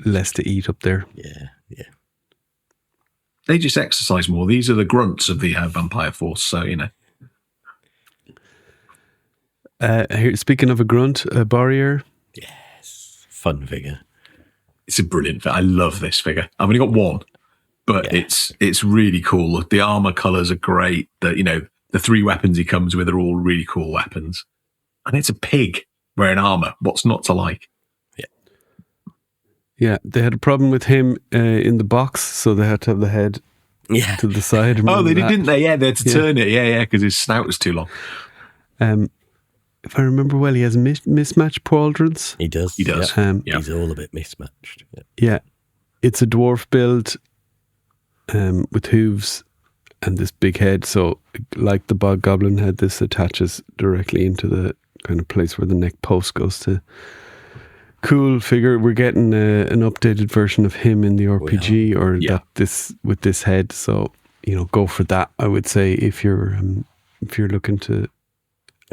less to eat up there. Yeah. They just exercise more. These are the grunts of the vampire force, so, Here, speaking of a grunt, a barrier. Yes. Fun figure. It's a brilliant figure. I love this figure. I've only got one, but it's really cool. The armor colors are great. The 3 weapons he comes with are all really cool weapons. And it's a pig wearing armor. What's not to like? Yeah, they had a problem with him in the box, so they had to have the head to the side. Oh, they did, didn't they? Yeah, they had to turn it. Yeah, because his snout was too long. If I remember well, he has mismatched pauldrons. He does. Yeah. He's all a bit mismatched. Yeah. It's a dwarf build with hooves and this big head. So, like the bog goblin head, this attaches directly into the kind of place where the neck post goes to. Cool figure. We're getting an updated version of him in the RPG, with this head. So go for that. I would say if you're looking to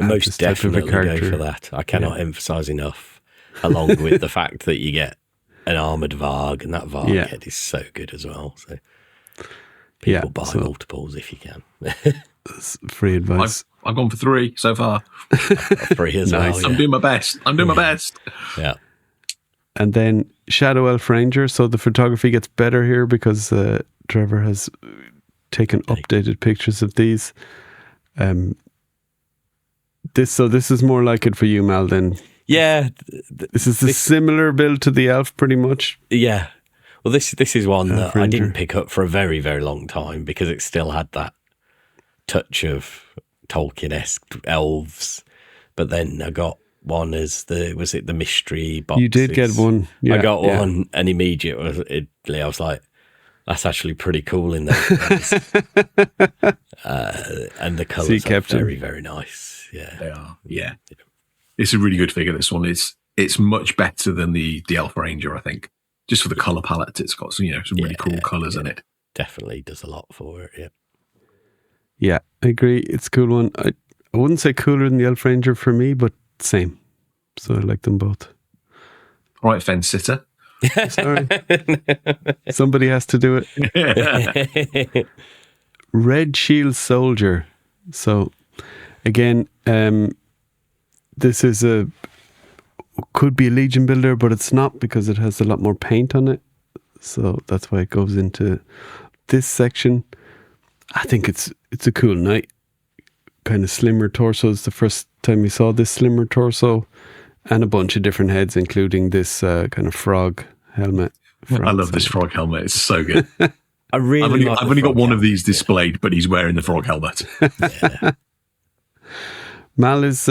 most definitely go for that. I cannot emphasize enough. Along with the fact that you get an armored Varg, and that Varg head is so good as well. So people buy multiples if you can. That's free advice. I've gone for 3 so far. 3 as well. I'm doing my best. My best. Yeah. And then Shadow Elf Ranger. So the photography gets better here because Trevor has taken updated pictures of these. This is more like it for you, Mal, then. Yeah. This is a similar build to the elf, pretty much. Yeah. Well, this is one that Ranger. I didn't pick up for a very, very long time because it still had that touch of Tolkien-esque elves. But then I got one as the mystery box. You did get one. Yeah, I got one, and immediately I was like, that's actually pretty cool in there. And the colours are very, very nice. Yeah. They are. Yeah. It's a really good figure, this one. It's much better than the Elf Ranger, I think. Just for the colour palette, it's got some really cool colours in it. Definitely does a lot for it, yeah. Yeah, I agree. It's a cool one. I wouldn't say cooler than the Elf Ranger for me, but same. So I like them both. All right, fence sitter. Sorry. Somebody has to do it. Red Shield Soldier. So again, this is could be a Legion builder, but it's not because it has a lot more paint on it. So that's why it goes into this section. I think it's a cool knight. Kind of slimmer torso. It's the first time we saw this slimmer torso, and a bunch of different heads, including this kind of frog helmet. I love this frog helmet. It's so good. I really I've only got one of these displayed, but he's wearing the frog helmet. Yeah. Mal is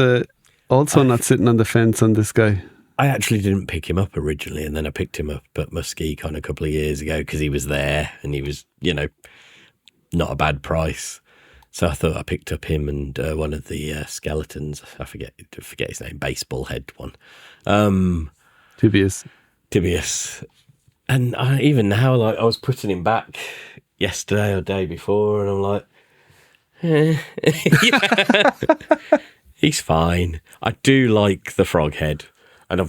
also not sitting on the fence on this guy. I actually didn't pick him up originally, and then I picked him up at Muskie a couple of years ago because he was there and he was, not a bad price. So I thought I picked up him and one of the skeletons. I forget his name, baseball head one. Tibius. And even now, like, I was putting him back yesterday or day before, and I'm like, he's fine. I do like the frog head, and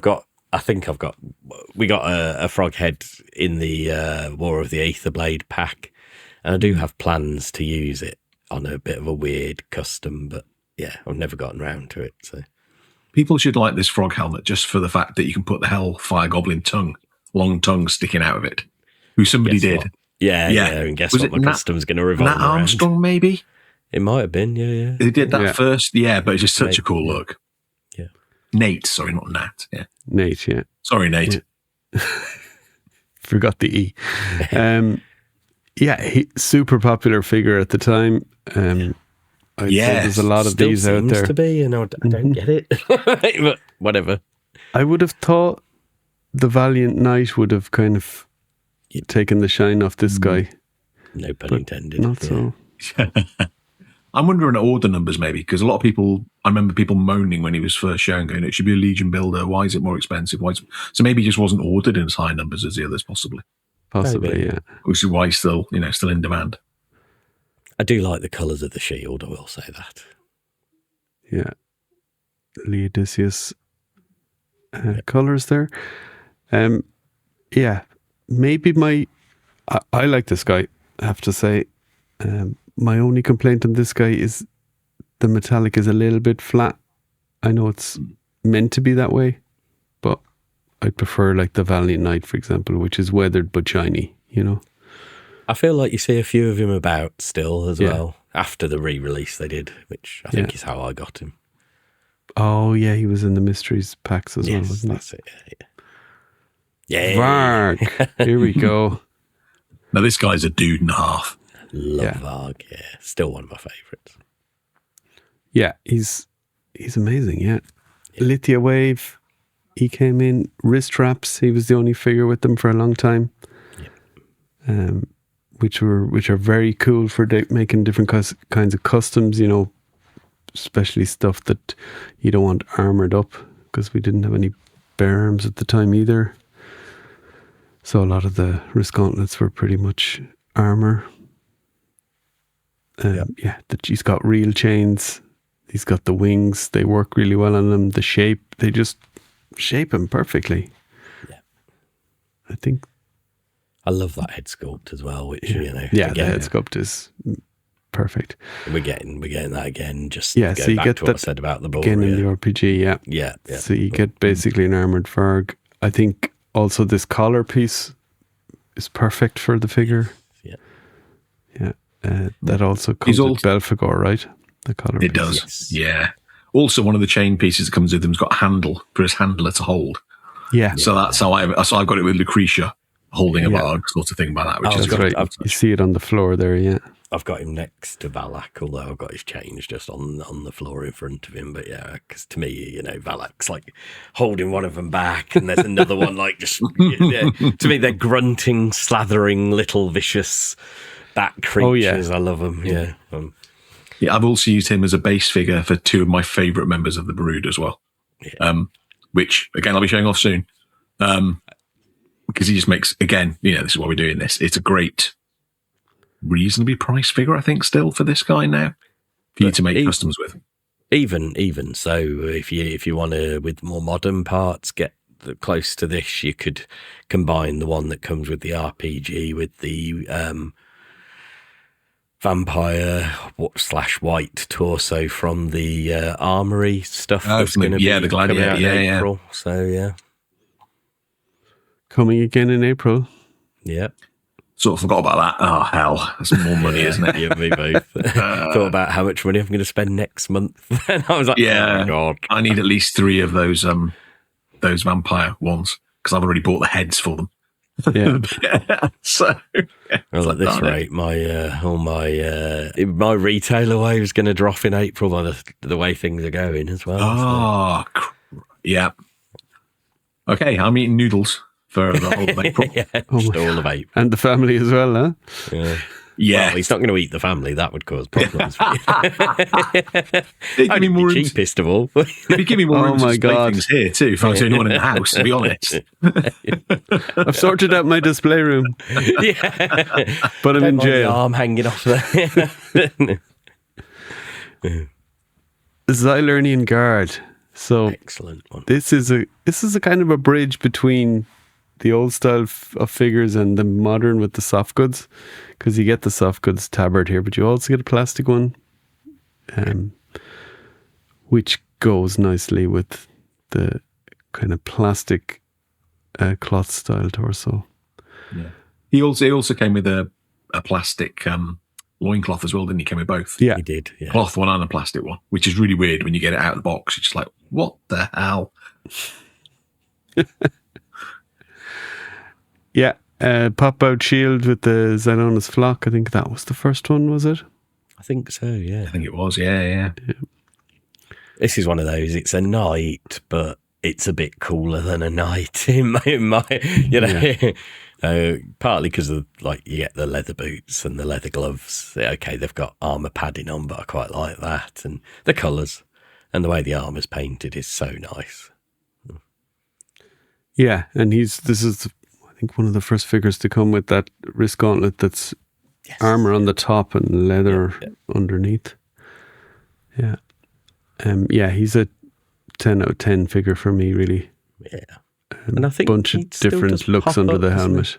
we got a frog head in the War of the Aetherblade pack, and I do have plans to use it on a bit of a weird custom, but yeah, I've never gotten around to it. So people should like this frog helmet just for the fact that you can put the Hellfire Goblin long tongue sticking out of it, who somebody did. What? Yeah. And guess what? My custom's going to revolve Nat Armstrong, around. maybe? It might have been, yeah. They did that first, but it's just such a cool look. Yeah. Nate, sorry, not Nat. Yeah. Nate, yeah. Sorry, Nate. Yeah. Forgot the E. Super popular figure at the time. I'd say there's a lot of these out there. To be, I don't get it, but whatever. I would have thought the Valiant Knight would have kind of taken the shine off this guy. No pun intended. Not so. I'm wondering order numbers maybe, because a lot of people, I remember people moaning when he was first shown, going, it should be a Legion builder. Why is it more expensive? So maybe he just wasn't ordered in as high numbers as the others, possibly. Possibly, yeah. Which is why he's still in demand. I do like the colours of the shield, I will say that. Yeah. Leodicius colours there. Maybe I like this guy, I have to say. My only complaint on this guy is the metallic is a little bit flat. I know it's meant to be that way, but I'd prefer like the Valiant Knight, for example, which is weathered but shiny, I feel like you see a few of him about still as well, after the re-release they did, which I think is how I got him. Oh, yeah, he was in the Mysteries packs as well, wasn't he? That's it, yeah. Varg, here we go. Now, this guy's a dude and a half. Love Varg, still one of my favourites. Yeah, he's amazing, yeah. Lithia Wave, he came in. Wrist wraps, he was the only figure with them for a long time. Which are very cool for making different kinds of customs, especially stuff that you don't want armored up, because we didn't have any bare arms at the time either. So a lot of the wrist gauntlets were pretty much armor. He's got real chains. He's got the wings. They work really well on them. The shape, they just shape him perfectly. Yeah. I think. I love that head sculpt as well, which, the head sculpt is perfect. We're getting that again, just so you back get to what I said about the ball. Again in the RPG, Yeah. So you get basically an armoured Varg. I think also this collar piece is perfect for the figure. Yeah. That also comes with Belphegor, right? The collar piece. It does, yeah. Also, one of the chain pieces that comes with him has got a handle for his handler to hold. Yeah. So that's how I've got it with Lucretia, holding a Varg sort of thing by that, which is right. You see it on the floor there, yeah. I've got him next to Valak, although I've got his chains just on the floor in front of him. But yeah, because to me, Valak's like holding one of them back, and there's another one like just. To me, they're grunting, slathering, little vicious bat creatures. I love them. Yeah. I've also used him as a base figure for two of my favourite members of the Brood as well. Yeah. Which again I'll be showing off soon. Because he just makes, again, this is why we're doing this. It's a great, reasonably priced figure, I think, still for this guy now, for you to make customs with. Even so, if you want to, with more modern parts, get close to this, you could combine the one that comes with the RPG with the vampire / white torso from the armory stuff. That's going to be the Gladiator. Coming out in April. So yeah, Coming again in April. Yep. Sort of forgot about that. Oh, hell. That's more money, isn't it? Yeah, me both. Thought about how much money I'm going to spend next month. And I was like, yeah, oh my God. I need at least 3 of those vampire ones because I've already bought the heads for them. Yeah. So, Well, at this rate, my retailer wave is going to drop in April by the way things are going as well. Yeah. Okay, I'm eating noodles for the whole of April. Just all of April. And the family as well, huh? Yeah. Well, he's not going to eat the family. That would cause problems. They give me more cheapest of all. They give me more room to display things here too. If I was the only one in the house, to be honest. I've sorted out my display room. Yeah. But I'm in jail. Arm hanging off there. Xylernian Guard. So Excellent one. this is a kind of a bridge between the old style of figures and the modern with the soft goods, because you get the soft goods tabard here, but you also get a plastic one, which goes nicely with the kind of plastic cloth style torso. Yeah. He also came with a plastic loincloth as well, didn't he? Came with both. Yeah, He did. Yeah. Cloth one and a plastic one, which is really weird when you get it out of the box. You're just like, what the hell? yeah. Pop out shield with the Xylonis flock. I think that was the first one, was it? I think so, yeah. I think it was, yeah. This is one of those, it's a knight, but it's a bit cooler than a knight in my you know. Partly because of you get the leather boots and the leather gloves. Okay, they've got armor padding on, but I quite like that, and the colours and the way the armor's painted is so nice. Yeah, and this is I think one of the first figures to come with that wrist gauntlet that's armor on the top and leather underneath. Yeah. He's a 10 out of 10 figure for me, really. Yeah. And I think bunch of different looks under the helmet.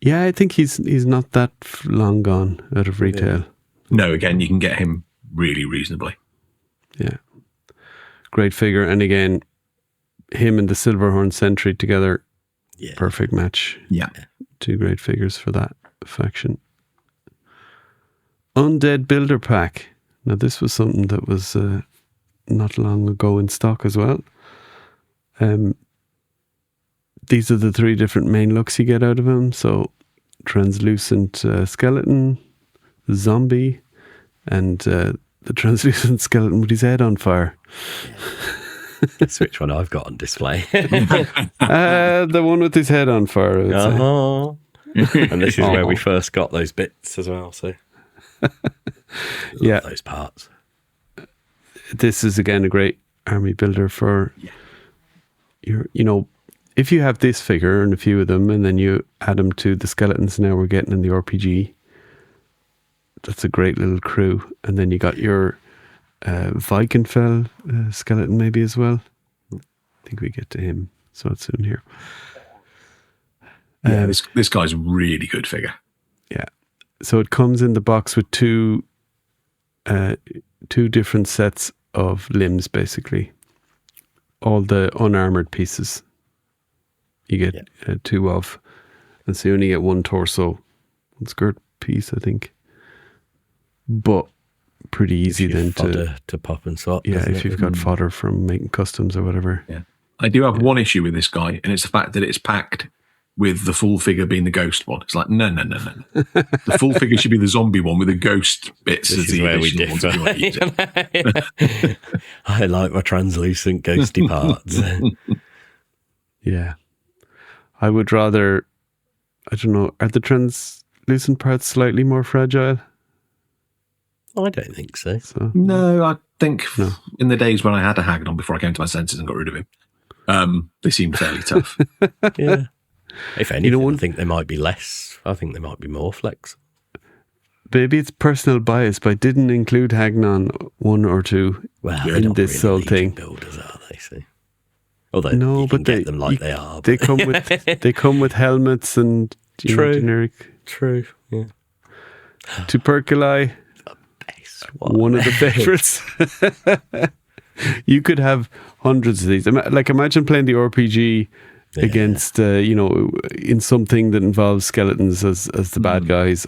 Yeah, I think he's not that long gone out of retail. No, again, you can get him really reasonably. Yeah. Great figure. And again, him and the Silverhorn Sentry together, perfect match. Yeah. 2 great figures for that faction. Undead Builder Pack. Now, this was something that was not long ago in stock as well. These are the 3 different main looks you get out of him. So, translucent skeleton, zombie, and the translucent skeleton with his head on fire. That's which one I've got on display. The one with his head on fire, I would say. And this is where we first got those bits as well. So, yeah, those parts. This is again a great army builder for your. If you have this figure and a few of them, and then you add them to the skeletons now we're getting in the RPG, that's a great little crew. And then you got your Vikenfell skeleton maybe as well. I think we get to him so soon here. Yeah, this guy's a really good figure. Yeah. So it comes in the box with two different sets of limbs, basically. All the unarmored pieces you get 2 of. And so you only get 1 torso, 1 skirt piece, I think. But pretty easy then to pop and swap. Yeah, if you've got fodder from making customs or whatever. Yeah. I do have one issue with this guy, and it's the fact that it's packed with the full figure being the ghost one. It's like, no. The full figure should be the zombie one with the ghost bits as the additional ones if you want to use it. I like my translucent ghosty parts. Yeah. I would rather, I don't know, are the translucent parts slightly more fragile? I don't think so. No, I think in the days when I had a Hagnon before I came to my senses and got rid of him, they seemed fairly tough. Yeah. If anything, I think they might be less. I think they might be more flex. Maybe it's personal bias, but I didn't include Hagnon 1 or 2 in this whole thing. Builders, are they? See? Although no, but get them like they are. They come with helmets and True. generic. True. Yeah. Tuberculi, Best one of the favorites. You could have hundreds of these. Imagine playing the RPG against, in something that involves skeletons as the bad guys,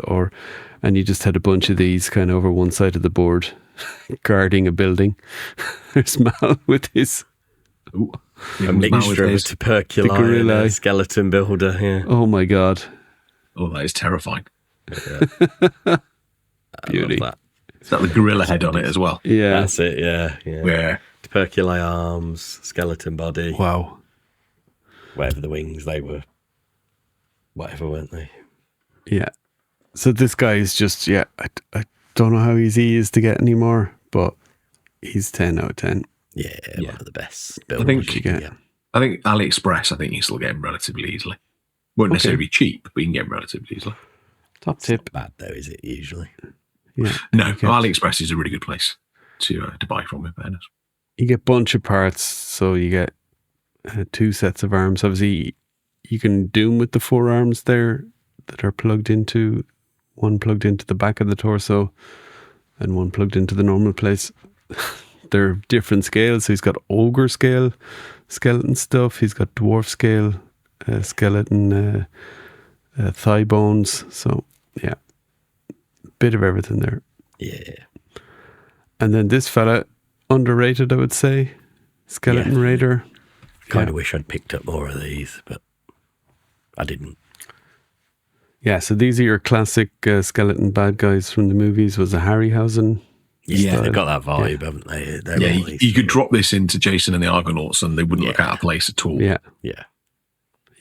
and you just had a bunch of these kind of over one side of the board guarding a building. There's Mal with his... A mixture of a tuberculi and a skeleton builder. Yeah. Oh my god! Oh, that is terrifying. Yeah. Beauty. Is that the gorilla head on it as well? Yeah, That's it. Yeah. Yeah. Tuberculi arms, skeleton body. Wow. Whatever the wings they were. Whatever, weren't they? Yeah. So this guy is just I don't know how easy he is to get anymore, but he's 10 out of 10. Yeah, one of the best I builders think you can get. I think AliExpress, I think you can still get them relatively easily. Won't necessarily be cheap, but you can get them relatively easily. Top tip. Not bad though, is it usually? Yeah. No, AliExpress is a really good place to buy from, in fairness. You get a bunch of parts, so you get 2 sets of arms. Obviously, you can do them with the 4 arms there that are plugged into, one plugged into the back of the torso and one plugged into the normal place. They're different scales. So he's got ogre scale skeleton stuff. He's got dwarf scale skeleton thigh bones. So yeah, bit of everything there. Yeah. And then this fella, underrated, I would say, Skeleton Raider. Kind of wish I'd picked up more of these, but I didn't. Yeah, so these are your classic skeleton bad guys from the movies. Was a Harryhausen. Yeah, they've got that vibe, haven't they? You could drop this into Jason and the Argonauts and they wouldn't look out of place at all. Yeah. Yeah.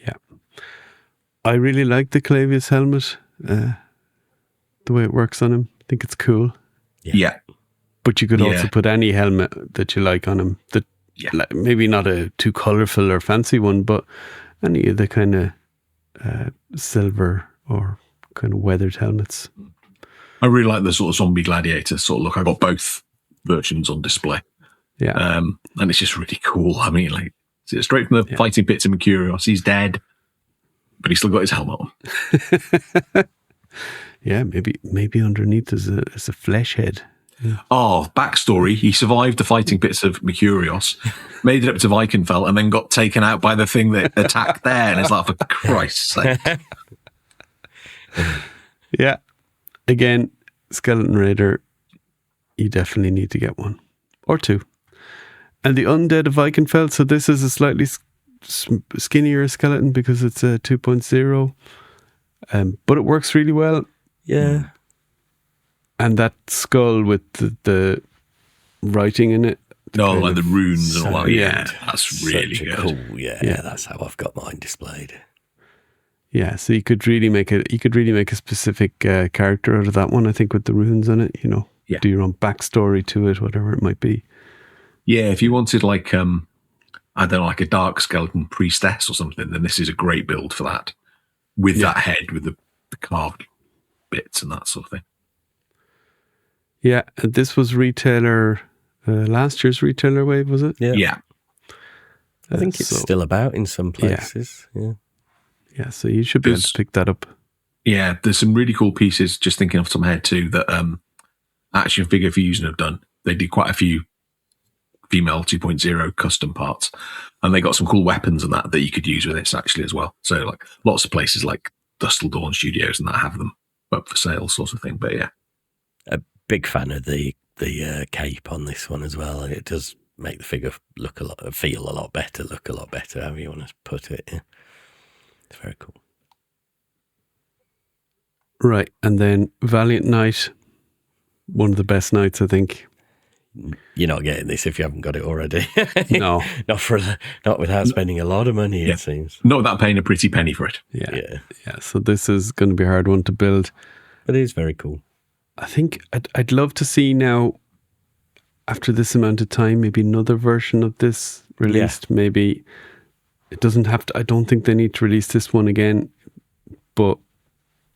Yeah. I really like the Clavius helmet, the way it works on him. I think it's cool. Yeah. But you could also put any helmet that you like on him. That maybe not a too colourful or fancy one, but any of the kind of silver or kind of weathered helmets. I really like the sort of zombie gladiator sort of look. I got both versions on display. Yeah. And it's just really cool. I mean, like, straight from the fighting pits of Mercurius, he's dead, but he's still got his helmet on. Yeah, maybe underneath is a flesh head. Yeah. Oh, backstory. He survived the fighting pits of Mercurius, made it up to Vikenfell, and then got taken out by the thing that attacked there. And it's like, for Christ's sake. Yeah. Again, Skeleton Raider, you definitely need to get one. Or 2. And the Undead of Vikenfell, so this is a slightly skinnier skeleton because it's a 2.0. But it works really well. Yeah. And that skull with the writing in it. No, like the runes and all that. Yeah. That's really good. Cool. Yeah, that's how I've got mine displayed. Yeah, so you could really make a specific character out of that one, I think, with the runes on it, do your own backstory to it, whatever it might be. Yeah, if you wanted like, I don't know, like a dark skeleton priestess or something, then this is a great build for that. With that head, with the carved bits and that sort of thing. Yeah, and this was retailer, last year's retailer wave, was it? Yeah. I think it's still about in some places. Yeah. Yeah, so you should be able to pick that up. Yeah, there's some really cool pieces, just thinking off the top of my head too, that Action Figure Fusion have done. They did quite a few female 2.0 custom parts, and they got some cool weapons and that you could use with this actually as well. So like lots of places like Dustle Dawn Studios and that have them up for sale sort of thing. But yeah. A big fan of the cape on this one as well. It does make the figure feel a lot better, look a lot better, however you want to put it. Yeah. It's very cool. Right, and then Valiant Knight, one of the best knights, I think. You're not getting this if you haven't got it already. No. not without spending a lot of money, it seems. Not without paying a pretty penny for it. Yeah, so this is going to be a hard one to build. But it is very cool. I think I'd love to see now, after this amount of time, maybe another version of this released. Yeah. Maybe it doesn't have to, I don't think they need to release this one again, but,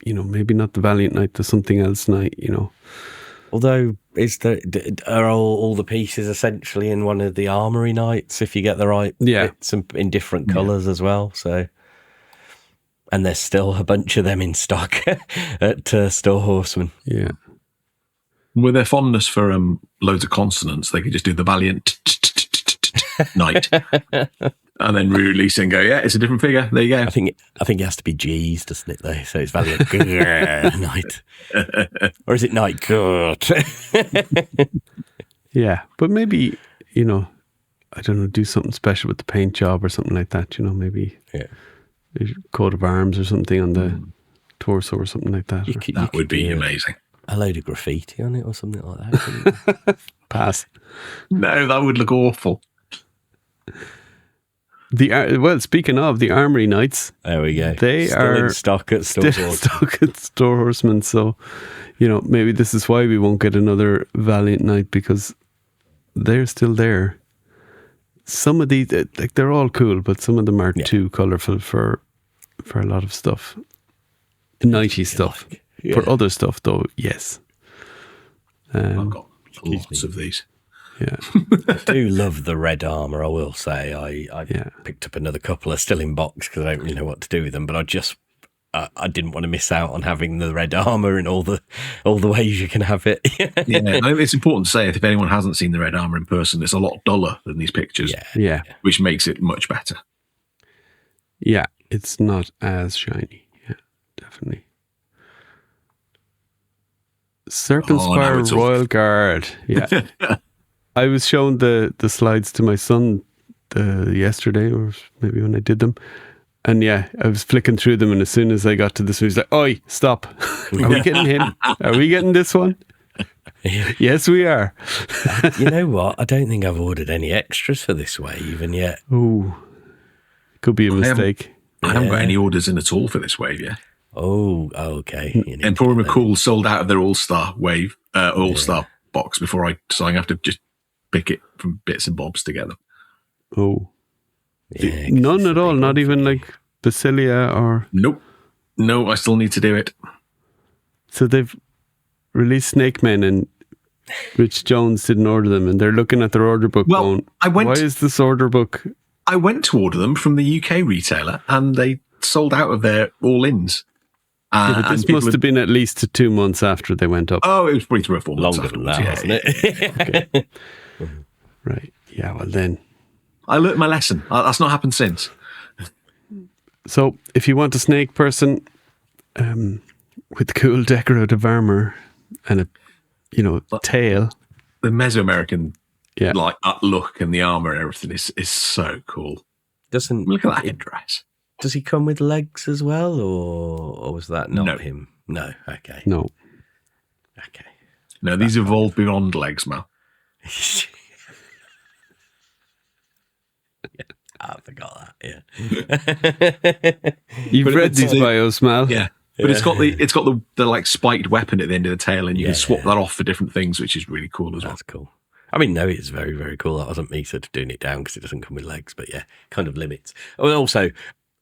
maybe not the Valiant Knight, the something else Knight, Although, are all the pieces essentially in one of the Armory Knights if you get the right bits in different colours as well? So, And there's still a bunch of them in stock at Store Horseman. Yeah. With their fondness for loads of consonants, they could just do the Valiant Knight and then re-release it and go, yeah, it's a different figure. There you go. I think it has to be G's, doesn't it, though? So it's Valiant Knight. Or is it Knight God? Yeah, but maybe, I don't know, do something special with the paint job or something like that, maybe a coat of arms or something on the torso or something like that. That would be amazing. A load of graffiti on it or something like that. Pass. No, that would look awful. Well, speaking of the Armory Knights, There we go. They still are in stock at Store still Horseman. stuck at Store Horseman. So, maybe this is why we won't get another Valiant Knight, because they're still there. Some of these, they're all cool, but some of them are too colourful for a lot of stuff. Knighty stuff. For other stuff, though, yes. I've got lots of these. Yeah. I do love the red armour, I will say. I picked up another couple. They're still in box because I don't really know what to do with them, but I didn't want to miss out on having the red armour in all the ways you can have it. Yeah, it's important to say, if anyone hasn't seen the red armour in person, it's a lot duller than these pictures, Yeah. which makes it much better. Yeah, it's not as shiny. Yeah, definitely. Serpent Spire Royal Guard. Yeah. I was showing the slides to my son yesterday, or maybe when I did them. And yeah, I was flicking through them, and as soon as I got to this, he was like, "Oi, stop. Are we getting him? Are we getting this one?" Yes, we are. You know what? I don't think I've ordered any extras for this wave, and yet... Oh, could be a mistake. I haven't got any orders in at all for this wave yet. Oh, okay. Emporium McCool sold out of their All-Star wave, All-Star box so I have to just pick it from bits and bobs together. Oh. Yeah, None at all, not even like Basilia or... Nope. No, I still need to do it. So they've released Snake Men, and Rich Jones didn't order them, and they're looking at their order book going, why is this order book? I went to order them from the UK retailer, and they sold out of their all-ins. But this must have been at least 2 months after they went up. Oh, it was probably 3 or 4 months Longer than that, afterwards, wasn't it? Okay. Right. Yeah, well then. I learnt my lesson. That's not happened since. So, if you want a snake person with cool decorative armor and a tail, the Mesoamerican yeah, look and the armor and everything is so cool. Look at that headdress. Does he come with legs as well, or was that not him? No. Okay. No. Okay. No, these evolve beyond legs, Mal. Yeah, I forgot that. Yeah. You've read these bios, Mal. Yeah. But it's got the like spiked weapon at the end of the tail, and you can swap that off for different things, which is really cool as well. That's cool. I mean, no, it's very, very cool. That wasn't me sort of doing it down because it doesn't come with legs, but yeah, kind of limits. Also,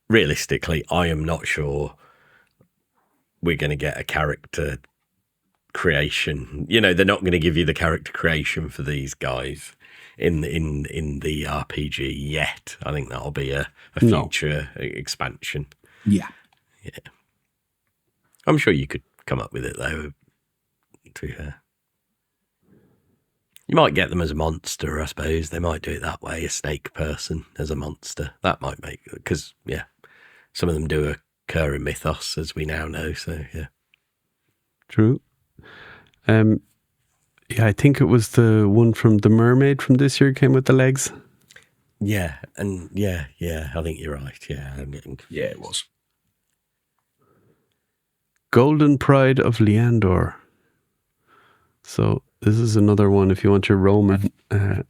realistically, I am not sure we're going to get a character creation. They're not going to give you the character creation for these guys in the RPG yet. I think that'll be a future expansion. Yeah. I'm sure you could come up with it though. You might get them as a monster, I suppose. They might do it that way, a snake person as a monster. That might make, because, some of them do occur in Mythos, as we now know, so, yeah. True. I think it was the one from the mermaid from this year came with the legs. Yeah, and yeah, I think you're right. Yeah, I'm getting confused. Yeah, it was. Golden Pride of Leandor. So this is another one if you want your Roman, kind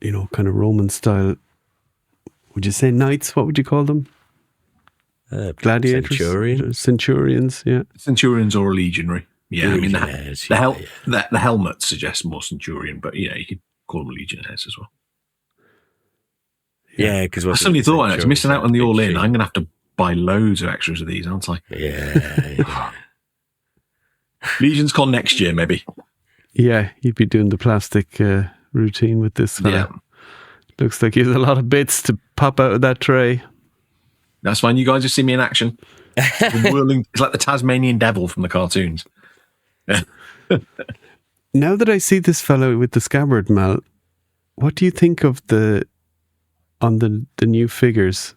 of Roman style. Would you say knights? What would you call them? Gladiators? Centurions, yeah. Centurions or a legionary. Yeah, I mean, Legionnaires, the helmet suggests more centurion, but you could call them legionnaires as well. Yeah, because I suddenly thought, it's missing out on the all-in. I'm going to have to buy loads of extras of these, aren't I? Yeah. Legion's Con next year, maybe. Yeah, you'd be doing the plastic routine with this fella. Yeah. Looks like he has a lot of bits to pop out of that tray. That's fine. You guys just see me in action. It's like the Tasmanian devil from the cartoons. Now that I see this fellow with the scabbard, Mal, what do you think of the new figures?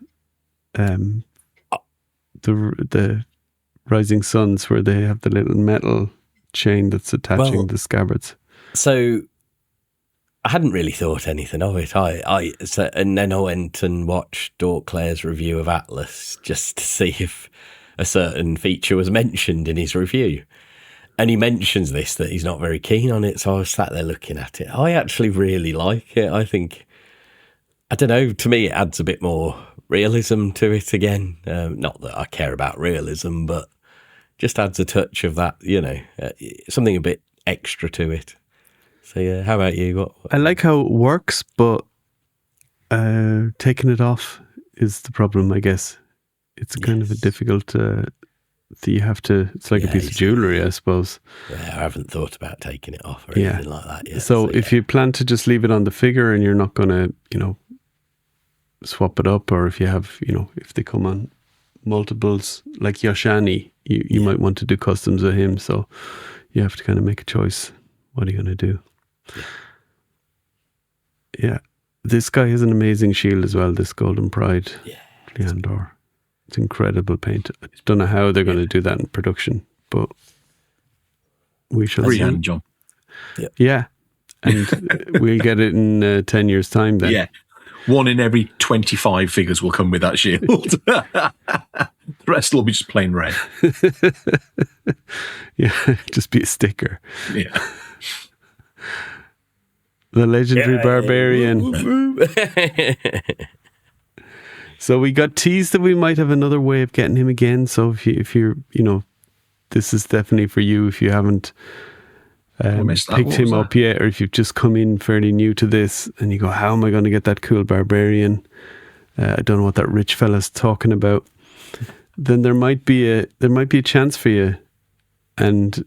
The Rising Suns, where they have the little metal chain that's attaching the scabbards. So I hadn't really thought anything of it. And then I went and watched Claire's review of Atlas just to see if a certain feature was mentioned in his review. And he mentions this, that he's not very keen on it. So I was sat there looking at it. I actually really like it. I think, I don't know, to me it adds a bit more realism to it again. Not that I care about realism, but just adds a touch of that, something a bit extra to it. So yeah, how about you? I like how it works, but taking it off is the problem, I guess. It's kind of a difficult you have to, it's like a piece of jewellery, I suppose. Yeah, I haven't thought about taking it off or anything like that yet. So if you plan to just leave it on the figure and you're not going to, swap it up, or if you have, if they come on multiples, like Yoshani, you might want to do customs of him. So you have to kind of make a choice. What are you going to do? Yeah. This guy has an amazing shield as well, this Golden Pride. Yeah. Leandor. It's incredible paint. I don't know how they're going to do that in production, but we shall see. Freehand, John. Yeah. And we'll get it in 10 years' time then. Yeah. 1 in every 25 figures will come with that shield. The rest will be just plain red. Yeah, just be a sticker. Yeah. The legendary Barbarian. So we got teased that we might have another way of getting him again. So if you're, this is definitely for you if you haven't picked him up yet, or if you've just come in fairly new to this and you go, how am I going to get that cool Barbarian? I don't know what that rich fella's talking about. Then there might be a chance for you. And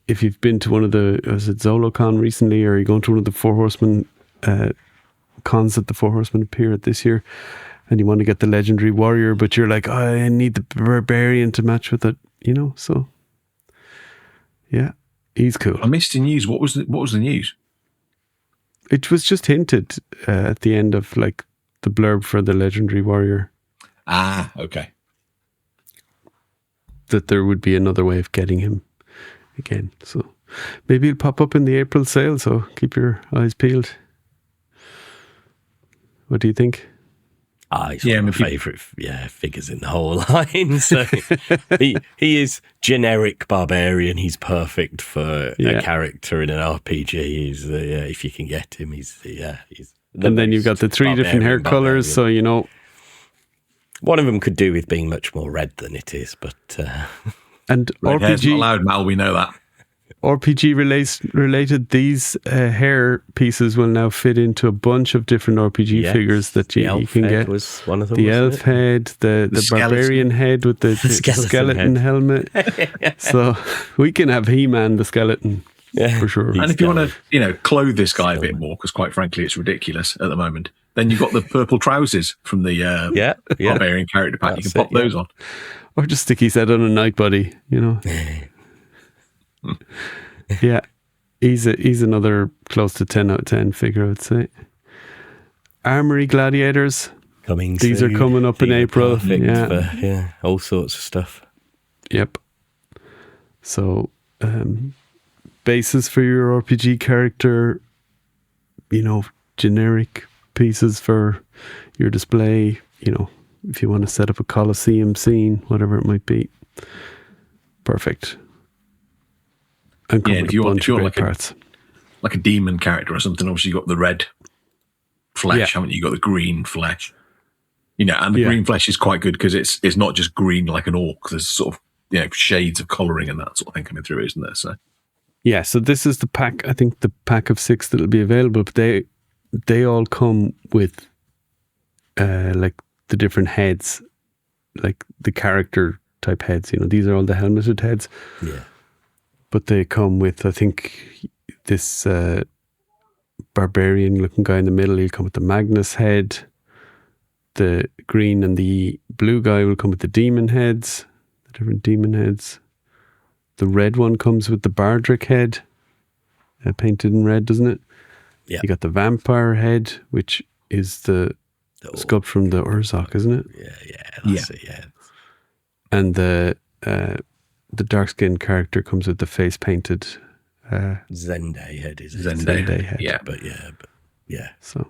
if you've been to one of the, was it ZoloCon recently, or are you going to one of the Four Horsemen cons that the Four Horsemen appear at this year, and you want to get the legendary warrior, but you're like, I need the Barbarian to match with it, so yeah, he's cool. I missed the news. What was the news? It was just hinted at the end of like the blurb for the legendary warrior. Ah, okay. That there would be another way of getting him again. So maybe he'll pop up in the April sale, so keep your eyes peeled. What do you think? He's one of my favourite figures in the whole line. So he is generic barbarian. He's perfect for a character in an RPG. He's if you can get him, he's. And then you've got the 3 different hair colours, so one of them could do with being much more red than it is, but and red hair's RPG not allowed, Mal. We know that. RPG related, these hair pieces will now fit into a bunch of different RPG figures that you can get. Was one of them, the elf head, the barbarian head with the skeleton helmet. So we can have He-Man the skeleton for sure. And if you want to, clothe this guy a bit more, because quite frankly, it's ridiculous at the moment. Then you've got the purple trousers from the barbarian character pack. You can pop those on, or just stick his head on a night buddy. Yeah, he's another close to 10 out of 10 figure, I would say. Armory Gladiators coming. These soon. are coming up in April. For, all sorts of stuff. Yep. So bases for your RPG character, generic pieces for your display. If you want to set up a Colosseum scene, whatever it might be, perfect. And if you want parts. like a demon character or something, obviously you've got the red flesh, haven't you? You've got the green flesh. And the green flesh is quite good because it's not just green like an orc. There's sort of shades of colouring and that sort of thing coming through, isn't there? So so this is the pack. I think the pack of 6 that'll be available, but they all come with like the different heads, like the character type heads. These are all the helmeted heads. Yeah. But they come with, I think, this barbarian-looking guy in the middle. He'll come with the Magnus head. the green and the blue guy will come with the demon heads, the different demon heads. The red one comes with the Bardric head, painted in red, doesn't it? Yeah. You got the vampire head, which is the sculpt from the Urzok, isn't it? Yeah, that's it, yeah. And the dark-skinned character comes with the face painted Zendai head, is it? Zendai head. Yeah. But yeah. So,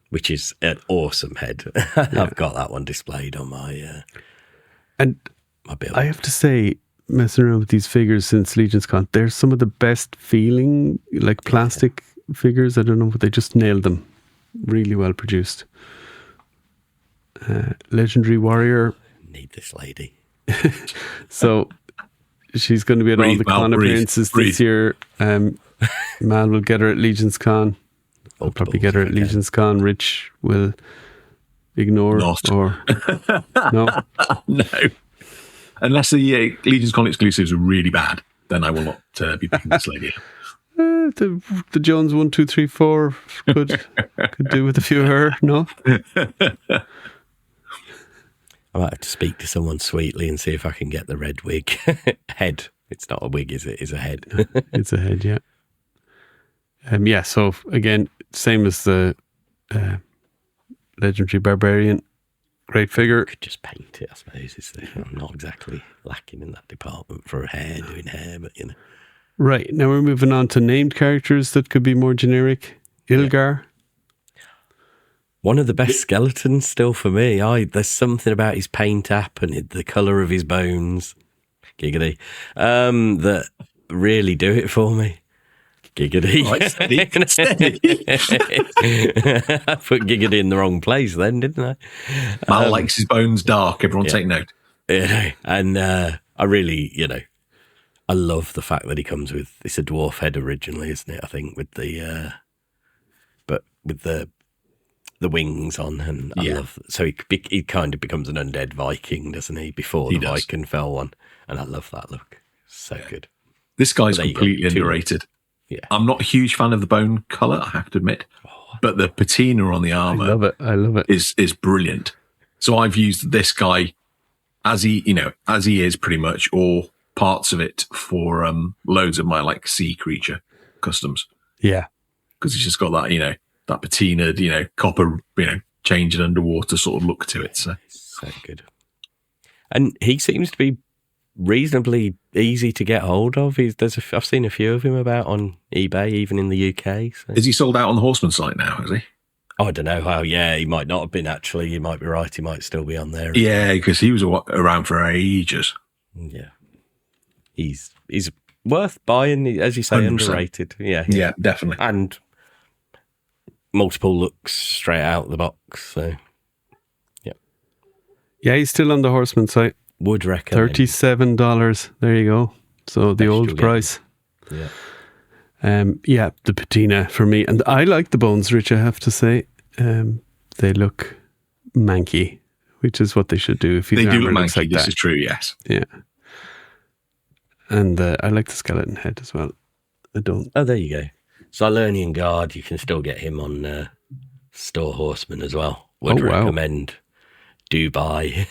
Which is an awesome head. I've got that one displayed on my my build. I have to say, messing around with these figures since Legion's Con, they're some of the best feeling, like plastic figures. I don't know, but they just nailed them. Really well produced. Legendary Warrior. Need this lady. So she's going to be at all the con appearances this year. Mal will get her at Legion's Con. I'll probably get her at Legion's Con. Rich will ignore or no. No. Unless the Legion's Con exclusives are really bad, then I will not be picking this lady up. The Jones 1, 2, 3, 4 could do with a few of her. No. I might have to speak to someone sweetly and see if I can get the red wig head. It's not a wig, is it? It's a head. It's a head, yeah. Yeah. So again, same as the legendary Barbarian. Great figure. Could just paint it, I suppose. I'm not exactly lacking in that department for hair, doing hair, but you know. Right. Now we're moving on to named characters that could be more generic. Ilgar. One of the best skeletons still for me. There's something about his paint app and the colour of his bones, giggity, that really do it for me. Giggity. Right, steady. I put giggity in the wrong place then, didn't I? Mal likes his bones dark. Everyone take note. Yeah, and I really, I love the fact that he comes with, it's a dwarf head originally, isn't it? I think with the, but with the wings on, and I love, so he kind of becomes an undead Viking, doesn't he? Before the Viking fell one, and I love that look. So good. This guy's completely underrated. Yeah, I'm not a huge fan of the bone colour, I have to admit, but the patina on the armour, I love it. Is brilliant. So I've used this guy as he is pretty much, or parts of it for loads of my like sea creature customs. Yeah, because he's just got that that patinaed copper changing underwater sort of look to it. So good. And he seems to be reasonably easy to get hold of. I've seen a few of him about on eBay, even in the UK. So. Is he sold out on the Horseman site now? Is he? Oh, I don't know how. Yeah, he might not have been actually. You might be right. He might still be on there. Yeah, because he was around for ages. Yeah, he's worth buying, as you say, 100%. Underrated. Yeah, definitely. And multiple looks straight out the box. So yeah, he's still on the Horseman site. Would recommend. $37. There you go. So the old price. Yeah. The patina for me, and I like the bones, Rich. I have to say, they look manky, which is what they should do. If they do look manky, like this is true. Yes. Yeah. And I like the skeleton head as well. I don't. Oh, there you go. Zylurnian Guard. You can still get him on Store Horseman as well. Would recommend. Do buy.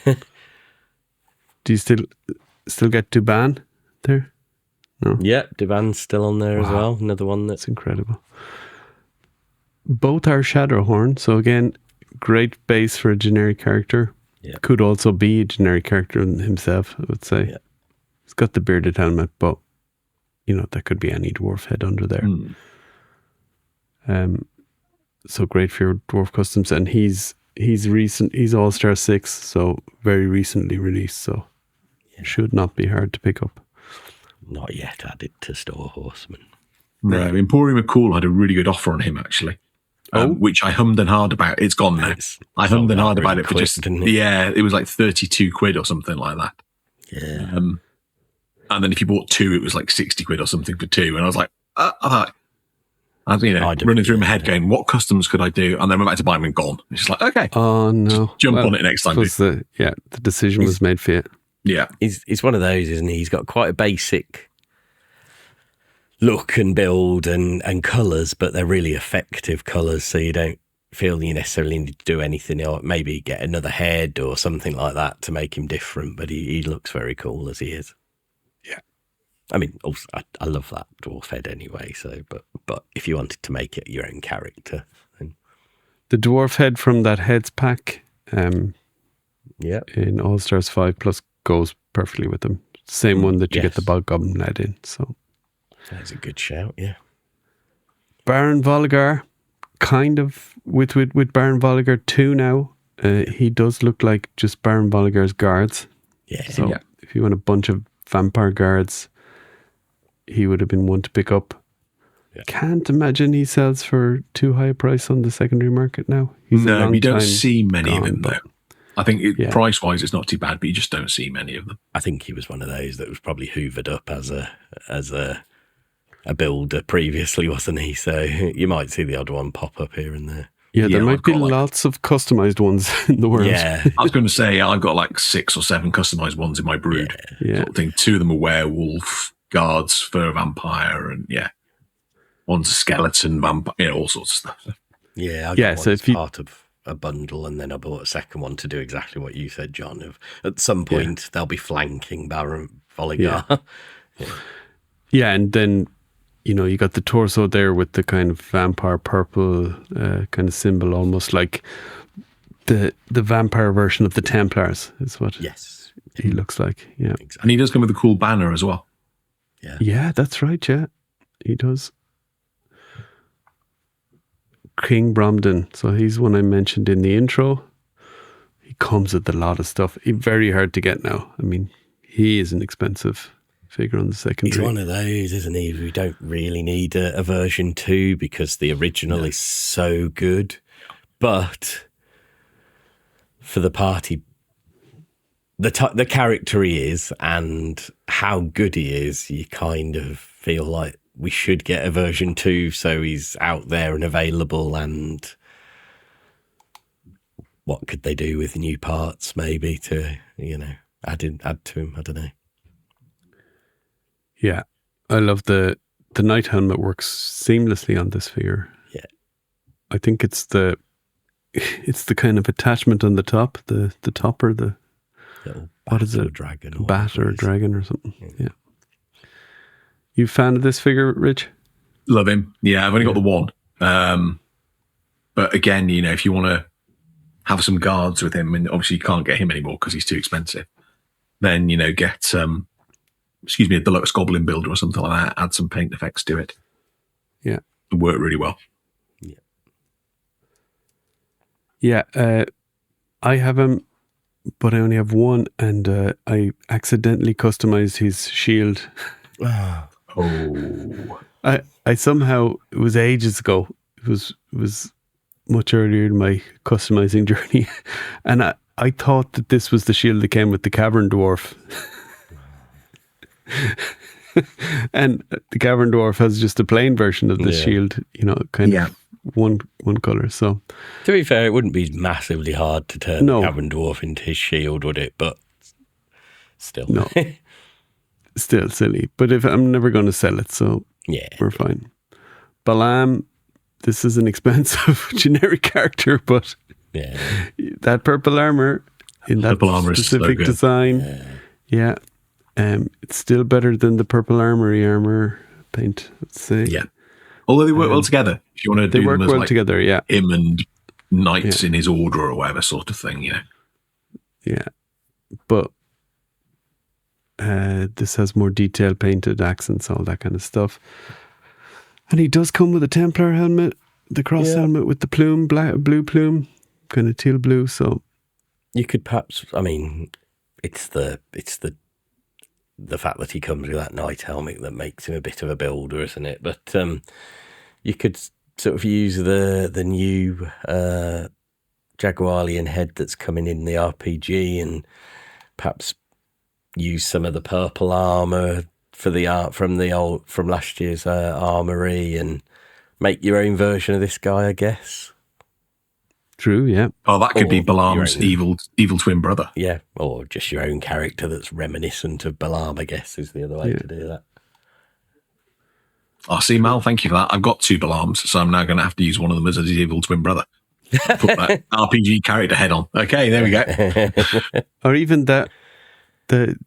Do you still get Duban there? No. Yeah, Duban's still on there as well. Another one that's incredible. Both are Shadowhorn, so again, great base for a generic character. Yeah. Could also be a generic character himself, I would say. Yeah. He's got the bearded helmet, but that could be any dwarf head under there. So great for your dwarf customs, and he's recent. He's All-Star 6, so very recently released. So should not be hard to pick up. Not yet added to Store Horseman. No, Emporium of Cool had a really good offer on him actually, which I hummed and hard about. It's gone now. I hummed and hard about it for just it was like 32 quid or something like that. Yeah. And then if you bought two, it was like 60 quid or something for two. And I was like, I was running through my head going, what customs could I do? And then I'm about to buy them and gone. It's just like, okay. Oh no. Jump on it next time. The decision was made for you. Yeah. He's one of those, isn't he? He's got quite a basic look and build and colours, but they're really effective colours, so you don't feel you necessarily need to do anything, or maybe get another head or something like that to make him different. But he looks very cool as he is. Yeah. I mean, also, I love that dwarf head anyway. So, but if you wanted to make it your own character, then The dwarf head from that heads pack, yeah, in All Stars 5 Plus goes perfectly with them. Same one that you get the Goblin head in. So that's a good shout. Yeah. Baron Volgar, kind of with Baron Volgar 2 now. He does look like just Baron Volgar's guards. Yeah. So if you want a bunch of vampire guards, he would have been one to pick up. Yeah. Can't imagine he sells for too high a price on the secondary market now. No, you don't see many of them, but though. I think price-wise, it's not too bad, but you just don't see many of them. I think he was one of those that was probably hoovered up as a builder previously, wasn't he? So you might see the odd one pop up here and there. Yeah, there might be lots of customized ones in the world. Yeah. I was going to say, I've got like 6 or 7 customized ones in my brood. Yeah. Sort of thing. 2 of them are werewolf, guards, fur vampire, and one's a skeleton vampire, all sorts of stuff. Yeah, I got one as part of a bundle, and then I bought a second one to do exactly what you said, John. At some point, they'll be flanking Baron Volgar. Yeah, and then you got the torso there with the kind of vampire purple kind of symbol, almost like the vampire version of the Templars is what he looks like. Yeah, exactly. And he does come with a cool banner as well. Yeah, that's right. Yeah, he does. King Bromden, so he's one I mentioned in the intro. He comes with a lot of stuff. He's very hard to get now. I mean, he is an expensive figure on the secondary. He's one of those, isn't he? We don't really need a version 2 because the original is so good. But for the party, the character he is and how good he is, you kind of feel like we should get a version 2 so he's out there and available. And what could they do with new parts maybe to, add to him? I don't know. Yeah, I love the knight helmet works seamlessly on this figure. Yeah, I think it's the kind of attachment on the top, the topper, the what is it? Dragon, bat or dragon or something. Yeah. You fan of this figure, Rich? Love him. Yeah, I've only got the one. But again, if you want to have some guards with him, and obviously you can't get him anymore because he's too expensive, then get a deluxe goblin builder or something like that. Add some paint effects to it. Yeah, it worked really well. Yeah. I have him, but I only have one, and I accidentally customized his shield. Oh, I somehow, it was ages ago. It was much earlier in my customizing journey, and I thought that this was the shield that came with the Cavern Dwarf. And the Cavern Dwarf has just a plain version of the shield, kind of one color. So to be fair, it wouldn't be massively hard to turn the Cavern Dwarf into his shield, would it? But still, no. Still silly, but if I'm never going to sell it, so we're fine. Balaam, this is an expensive generic character, but that purple armor in that specific design, it's still better than the purple armor paint. Let's say, although they work well together. If you want to do they work them as well together, him and knights in his order or whatever sort of thing, but. This has more detail painted accents, all that kind of stuff. And he does come with a Templar helmet, the cross helmet with the plume, blue plume, kind of teal blue. So you could perhaps, it's the fact that he comes with that knight helmet that makes him a bit of a builder, isn't it? But you could sort of use the new Jaguarian head that's coming in the RPG, and perhaps use some of the purple armor for the art from last year's armory, and make your own version of this guy, I guess. True, yeah. Oh, that could be Balaam's evil twin brother. Yeah, or just your own character that's reminiscent of Balaam, I guess, is the other way to do that. Oh, see, Mal, thank you for that. I've got 2 Balaams, so I'm now going to have to use one of them as his evil twin brother. Put that RPG character head on. Okay, there we go. Or even that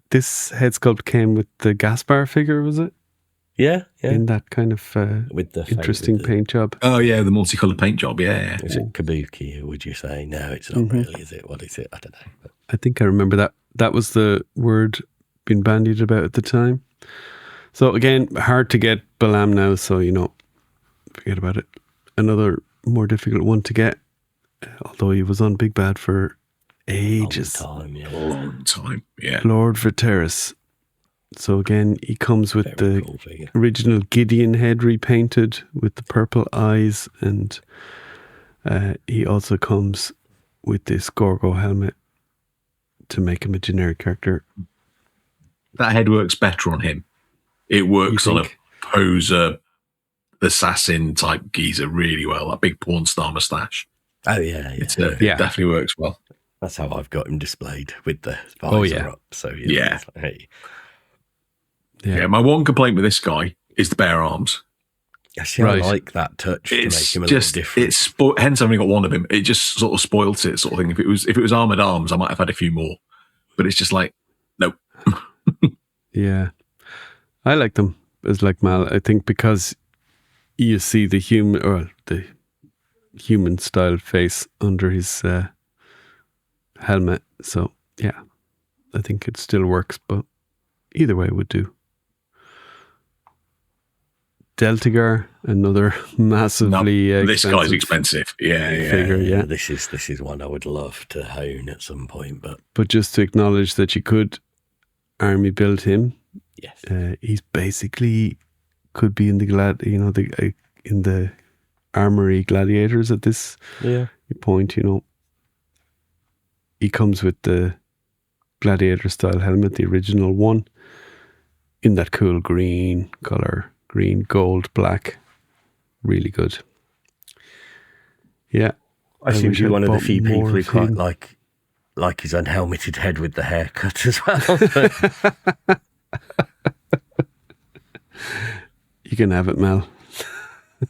this head sculpt came with the Gaspar figure, was it? Yeah. In that kind of With the interesting paint job. Oh yeah, the multicolored paint job. Yeah. Is it kabuki, or would you say? No, it's not really, is it? What is it? I don't know. But I think I remember that. That was the word being bandied about at the time. So again, hard to get Balam now, so forget about it. Another more difficult one to get, although he was on Big Bad for ages. Long time, yeah. Lord Viteris. So again, he comes with very the cool figure. original Gideon head repainted with the purple eyes, and he also comes with this Gorgo helmet to make him a generic character. That head works better on him. It works on a poser, assassin type geezer really well. That big porn star moustache. Oh yeah. It definitely works well. That's how I've got him displayed with the visor up. So Yeah. it's like, hey. Yeah, my one complaint with this guy is the bare arms. Actually, I like that touch to make him a little different. Hence, I've only got one of him. It just sort of spoils it, sort of thing. If it was armored arms, I might have had a few more. But it's just like, nope. Yeah, I like them as like Mal. I think because you see the human style face under his helmet. So yeah, I think it still works, but either way would do. Deltagar, another massively this guy's expensive. Figure, yeah. This is one I would love to hone at some point, but just to acknowledge that you could army build him. Yes, he's basically could be in the in the armory gladiators at this point. He comes with the gladiator style helmet, the original one, in that cool green color. Green, gold, black. Really good. Yeah. I seem to be one of the few people who quite like his unhelmeted head with the haircut as well. You can have it, Mel.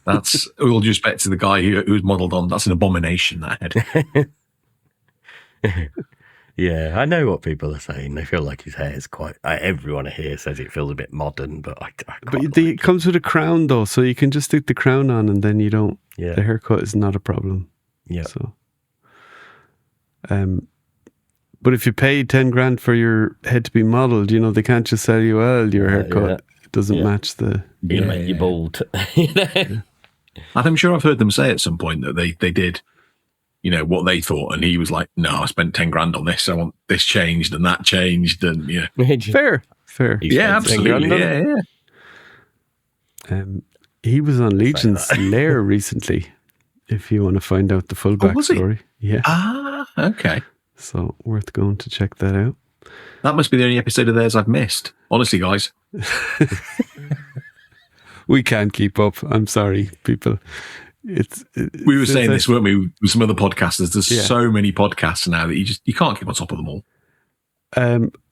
That's all due respect to the guy who was modelled on. That's an abomination, that head. Yeah, I know what people are saying. They feel like his hair is quite... everyone here says it feels a bit modern, but it comes with a crown, though, so you can just stick the crown on and then you don't... Yeah. The haircut is not a problem. Yeah. So, but if you pay 10 grand for your head to be modelled, they can't just sell you, your haircut doesn't match the... You're going to make you bald. I'm sure I've heard them say at some point that they did... what they thought, and he was like, no, I spent 10 grand on this, I want this changed and that changed, and Fair. Yeah, absolutely. He was on Legion's Lair recently, if you want to find out the full backstory. Yeah. Okay. So worth going to check that out. That must be the only episode of theirs I've missed. Honestly, guys. We can't keep up. I'm sorry, people. We were saying this, weren't we, with some other podcasters? There's so many podcasts now that you can't keep on top of them all.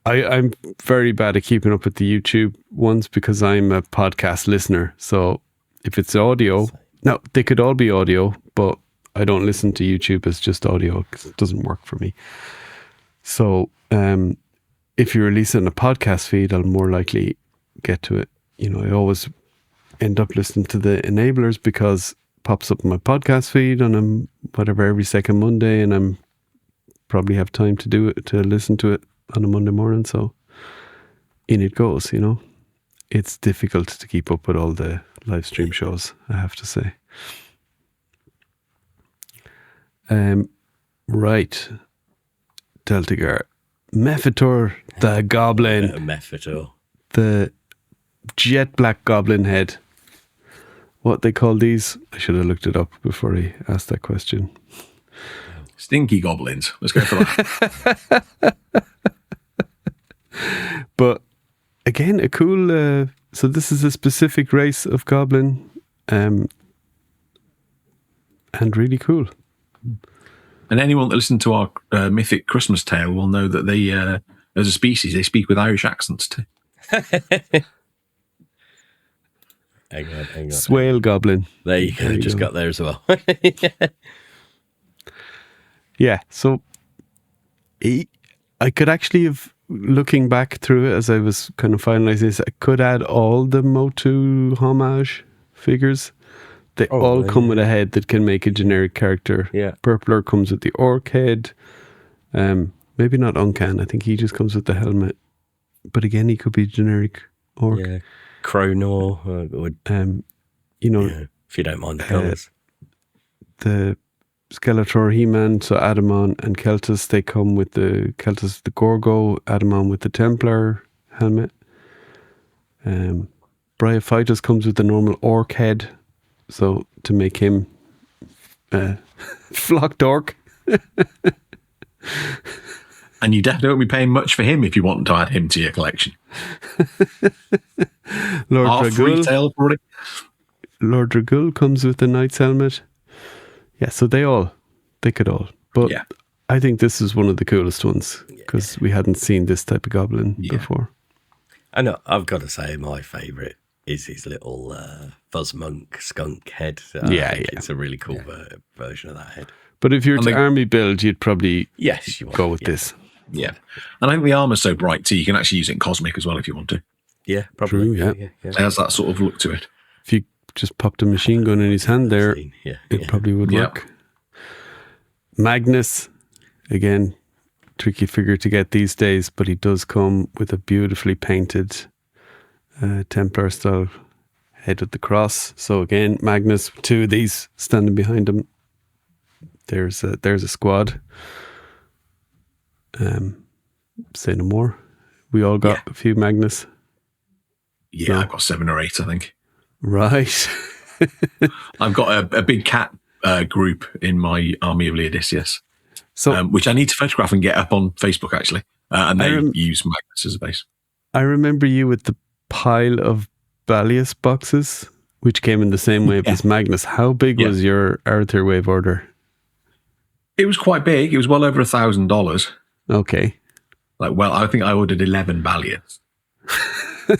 I'm very bad at keeping up with the YouTube ones because I'm a podcast listener. So if it's audio, no, they could all be audio, but I don't listen to YouTube as just audio because it doesn't work for me. So if you release it in a podcast feed, I'll more likely get to it. I always end up listening to the enablers because pops up in my podcast feed on every second Monday, and I'm probably have time to listen to it on a Monday morning, so in it goes. It's difficult to keep up with all the live stream shows, I have to say. Right, Deltagar, Mephitor the Goblin, Mephitor, the jet black goblin head. What they call these? I should have looked it up before I asked that question. Stinky goblins. Let's go for that. But again, a cool... so this is a specific race of goblin, and really cool. And anyone that listened to our Mythic Christmas tale will know that they, as a species, they speak with Irish accents too. Hang on. Swale goblin. There you go. Just got there as well. Yeah, so I could actually have, looking back through it as I was kind of finalizing this, I could add all the Motu homage figures. They all come with a head that can make a generic character. Yeah. Purpler comes with the orc head. Maybe not Uncan. I think he just comes with the helmet. But again, he could be generic orc. Yeah. Kronor would, if you don't mind the colours. The Skeletor, He-Man, so Adamon and Keltus, they come with the Keltus, the Gorgo, Adamon with the Templar helmet. Bryophytus comes with the normal orc head, so to make him flocked orc. And you definitely won't be paying much for him if you want to add him to your collection. Lord Half Dragul. retail probably. Lord Dragul comes with the knight's helmet. Yeah, so they could all. But Yeah. I think this is one of the coolest ones because we hadn't seen this type of goblin before. I know, I've got to say my favourite is his little fuzz monk skunk head. I think it's a really cool version of that head. But if you're to army build, you'd probably you go with this. Yeah. And I think the armor's so bright too, you can actually use it in Cosmic as well if you want to. Yeah, probably. True, yeah. It has that sort of look to it. If you just popped a machine gun in his hand there, it probably would work. Magnus, again, tricky figure to get these days, but he does come with a beautifully painted Templar style head with the cross. So again, Magnus, two of these standing behind him. There's a squad. Say no more. We all got a few Magnus. Yeah, I've got 7 or 8, I think. Right. I've got a big cat group in my army of Leodicius, So which I need to photograph and get up on Facebook actually. And they use Magnus as a base. I remember you with the pile of Balius boxes, which came in the same wave as Magnus. How big was your Arthur wave order? It was quite big. It was well over $1,000. Okay. I think I ordered 11 Balius.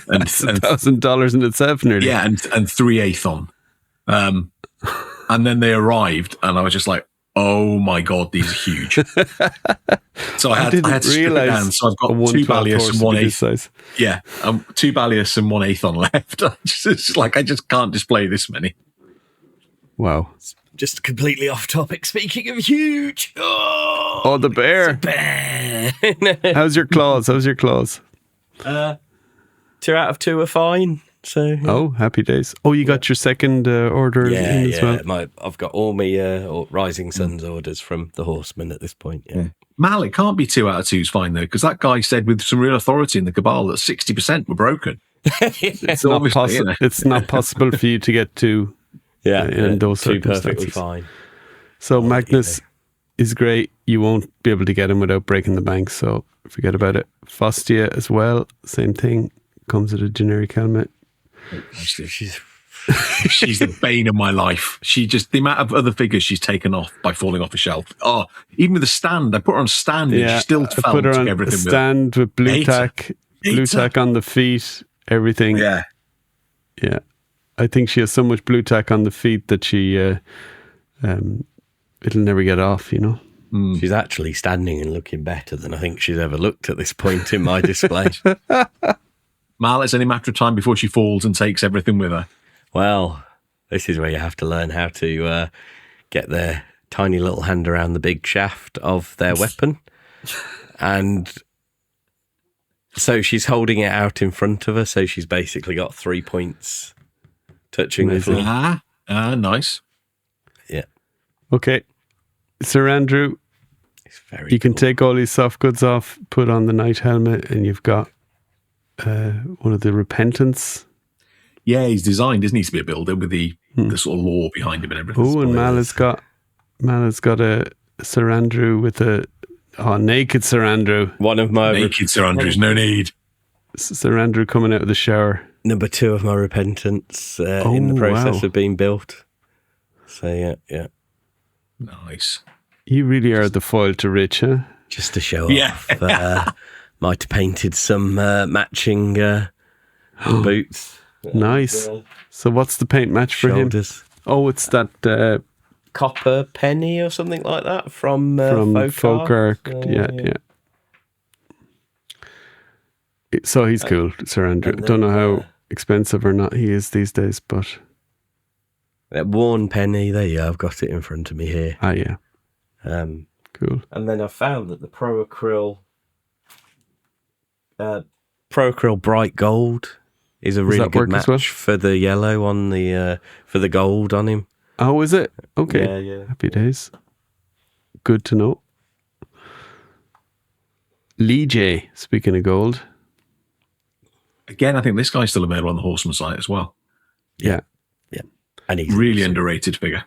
And That's $1,000 in itself, nearly. Yeah, and 3 Aethon. And then they arrived, and I was just like, oh my God, these are huge. So I had to strip it down. So I've got 2 Balius and 1 Aethon. Yeah, 2 Balius and 1 Aethon left. I just can't display this many. Wow. Just completely off topic. Speaking of huge. Oh, the bear. Bear. How's your claws? 2 out of 2 are fine. So Oh, happy days. Oh, you got your second order in as well? I've got all my Rising Suns orders from the Horsemen at this point. Yeah. Mal, it can't be 2 out of 2 is fine though, because that guy said with some real authority in the Cabal that 60% were broken. It's not possible for you to get to in those 2 circumstances. perfectly fine. So Magnus is great. You won't be able to get him without breaking the bank, so forget about it. Fostia as well, same thing. Comes with a generic helmet. She's the bane of my life. The amount of other figures she's taken off by falling off a shelf. Oh, even with the stand, I put her on a stand and she still fell and took everything with her. Stand with blue tack on the feet, everything. Yeah. I think she has so much blue tack on the feet that she it'll never get off, She's actually standing and looking better than I think she's ever looked at this point in my display. Mal, it's only a matter of time before she falls and takes everything with her. Well, this is where you have to learn how to get their tiny little hand around the big shaft of their weapon. And so she's holding it out in front of her, so she's basically got 3 points touching the floor. Nice. Yeah. Okay. Sir Andrew, You can take all these soft goods off, put on the knight helmet, and you've got one of the repentance. Yeah, he's designed, isn't he, to be a builder with the sort of lore behind him and everything. Oh, and Mal has got a Sir Andrew with a naked Sir Andrew. One of my naked Sir Andrews, no need. Sir Andrew coming out of the shower. Number 2 of my repentance in the process of being built. So yeah. Nice. You really are the foil to Rich, huh? Just to show off. Might have painted some matching boots. Nice. So what's the paint match for shoulders. him? Oh, it's that copper penny or something like that from Folk Arc. Yeah. So he's cool, Sir Andrew. and Don't know then, how expensive or not he is these days, but that worn penny. There you go. I've got it in front of me here. yeah, cool. And then I found that the Pro Acryl Bright Gold is a really good match for the yellow on the for the gold on him. Oh, is it? Okay. Yeah. Happy days. Good to know. Lee J, speaking of gold. Again, I think this guy's still available on the Horseman site as well. Yeah. And he's Really underrated figure.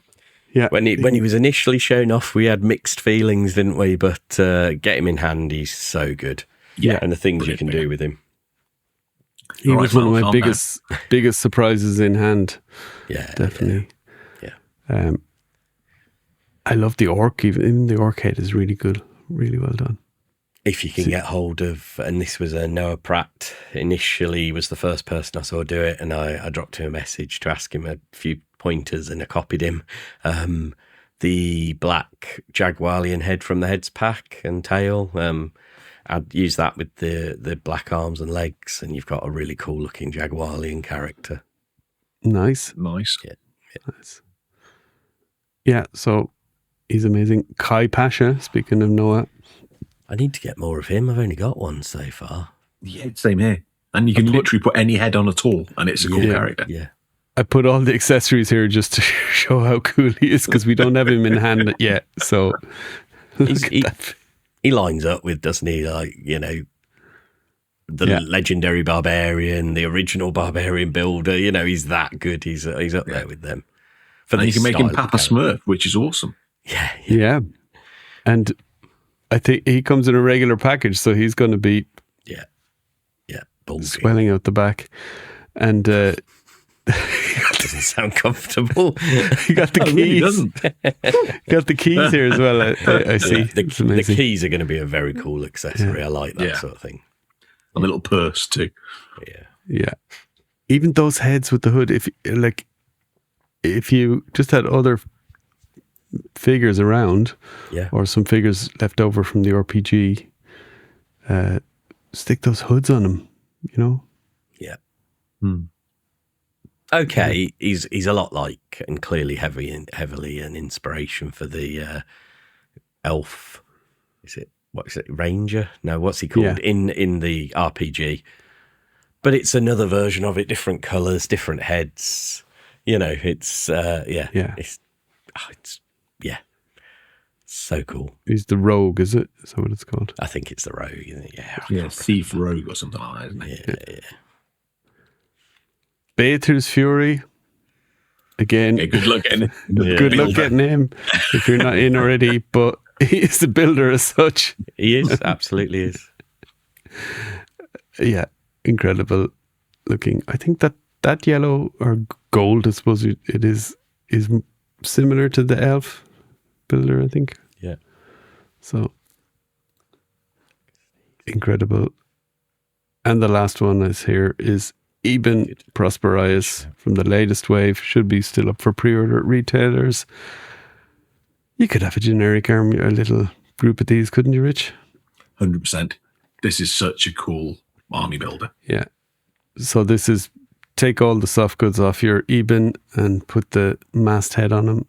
Yeah. When he was initially shown off, we had mixed feelings, didn't we? But get him in hand, he's so good. Yeah. And the things you can do with him. He was one of my biggest surprises in hand. Yeah. Definitely. Yeah. I love the orc. Even the orc head is really good. Really well done. If you can get hold of, and this was a Noah Pratt, initially was the first person I saw do it, and I dropped him a message to ask him a few pointers, and I copied him. The black Jaguarian head from the Heads pack and tail, I'd use that with the black arms and legs, and you've got a really cool looking Jaguarian character. Nice. Yeah. Nice. Yeah, so he's amazing. Kai Pasha, speaking of Noah. I need to get more of him. I've only got one so far. Yeah, same here. And you can literally put any head on at all, and it's a cool character. Yeah. I put all the accessories here just to show how cool he is, because we don't have him in hand yet. So he lines up with, doesn't he? Like, the legendary Barbarian, the original Barbarian builder. He's that good. He's up there with them. And you can make him Papa Smurf, which is awesome. Yeah. And I think he comes in a regular package, so he's going to be swelling out the back. And doesn't sound comfortable. You got the keys. Really doesn't. Got the keys here as well. I see. The keys are going to be a very cool accessory. I like that sort of thing. A little purse too. Yeah. Even those heads with the hood. If you just had other figures around, or some figures left over from the RPG, stick those hoods on them. Yeah. Okay, he's a lot like, and clearly heavily an inspiration for the elf. What is it? Ranger? No, what's he called in the RPG? But it's another version of it, different colours, different heads. It's so cool. He's the rogue, is it? Is that what it's called? I think it's the rogue. Yeah, thief rogue or something like that, isn't it? Yeah. Baeter's Fury. Again, Good luck getting good luck getting him if you're not in already. But he's the builder as such. He is, absolutely is. Yeah, incredible looking. I think that yellow or gold, I suppose it is similar to the elf builder, I think. Yeah. So incredible. And the last one is Eben Prosperius from the latest wave. Should be still up for pre-order at retailers. You could have a generic army, a little group of these, couldn't you, Rich? 100%. This is such a cool army builder. Yeah. So this is take all the soft goods off your Eben and put the masthead on them.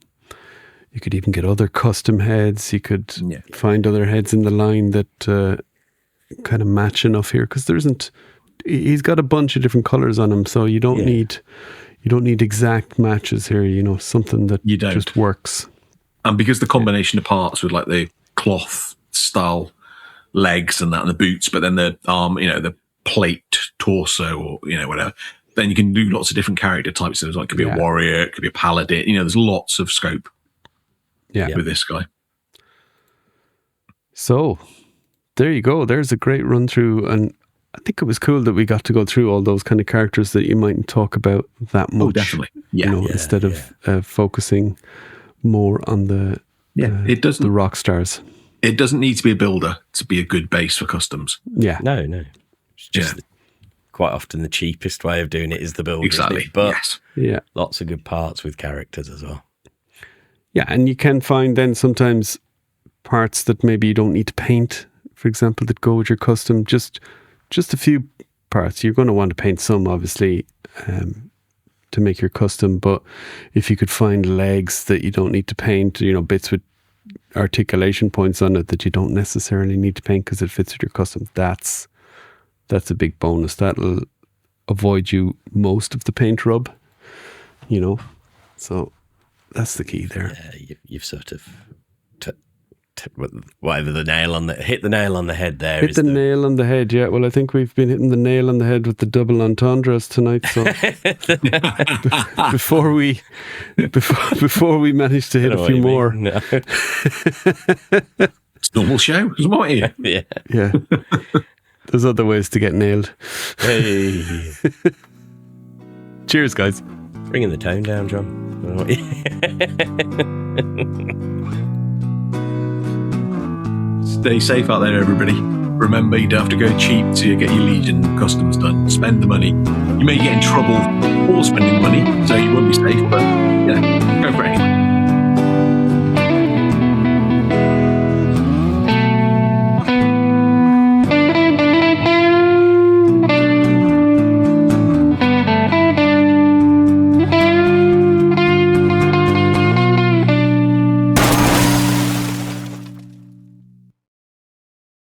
You could even get other custom heads. You could find other heads in the line that kind of match enough here, because there isn't. He's got a bunch of different colors on him, so you don't need exact matches here. Something that just works. And because the combination of parts with like the cloth style legs and that, and the boots, but then the arm, the plate torso, or whatever. Then you can do lots of different character types. So it could be a warrior, it could be a paladin. There's lots of scope. With this guy. So there you go. There's a great run through, and I think it was cool that we got to go through all those kind of characters that you mightn't talk about that much. Oh, definitely. Instead of focusing more on the the rock stars. It doesn't need to be a builder to be a good base for customs. Yeah. No. It's just quite often the cheapest way of doing it is the builder. Exactly. But yeah, lots of good parts with characters as well. Yeah, and you can find then sometimes parts that maybe you don't need to paint, for example, that go with your custom. Just a few parts. You're going to want to paint some, obviously, to make your custom. But if you could find legs that you don't need to paint, bits with articulation points on it that you don't necessarily need to paint because it fits with your custom, that's a big bonus. That'll avoid you most of the paint rub, So that's the key there. Yeah, you've sort of whatever hit the nail on the head there. Hit the nail on the head, yeah. Well, I think we've been hitting the nail on the head with the double entendres tonight. So before we manage to hit a few more, no. It's a normal show, isn't it? Yeah. Yeah. There's other ways to get nailed. Hey. Cheers, guys. Bringing the tone down, John. Stay safe out there, everybody. Remember, you don't have to go cheap to get your Legion customs done. Spend the money. You may get in trouble for spending money, so you won't be safe, but go for it anyway.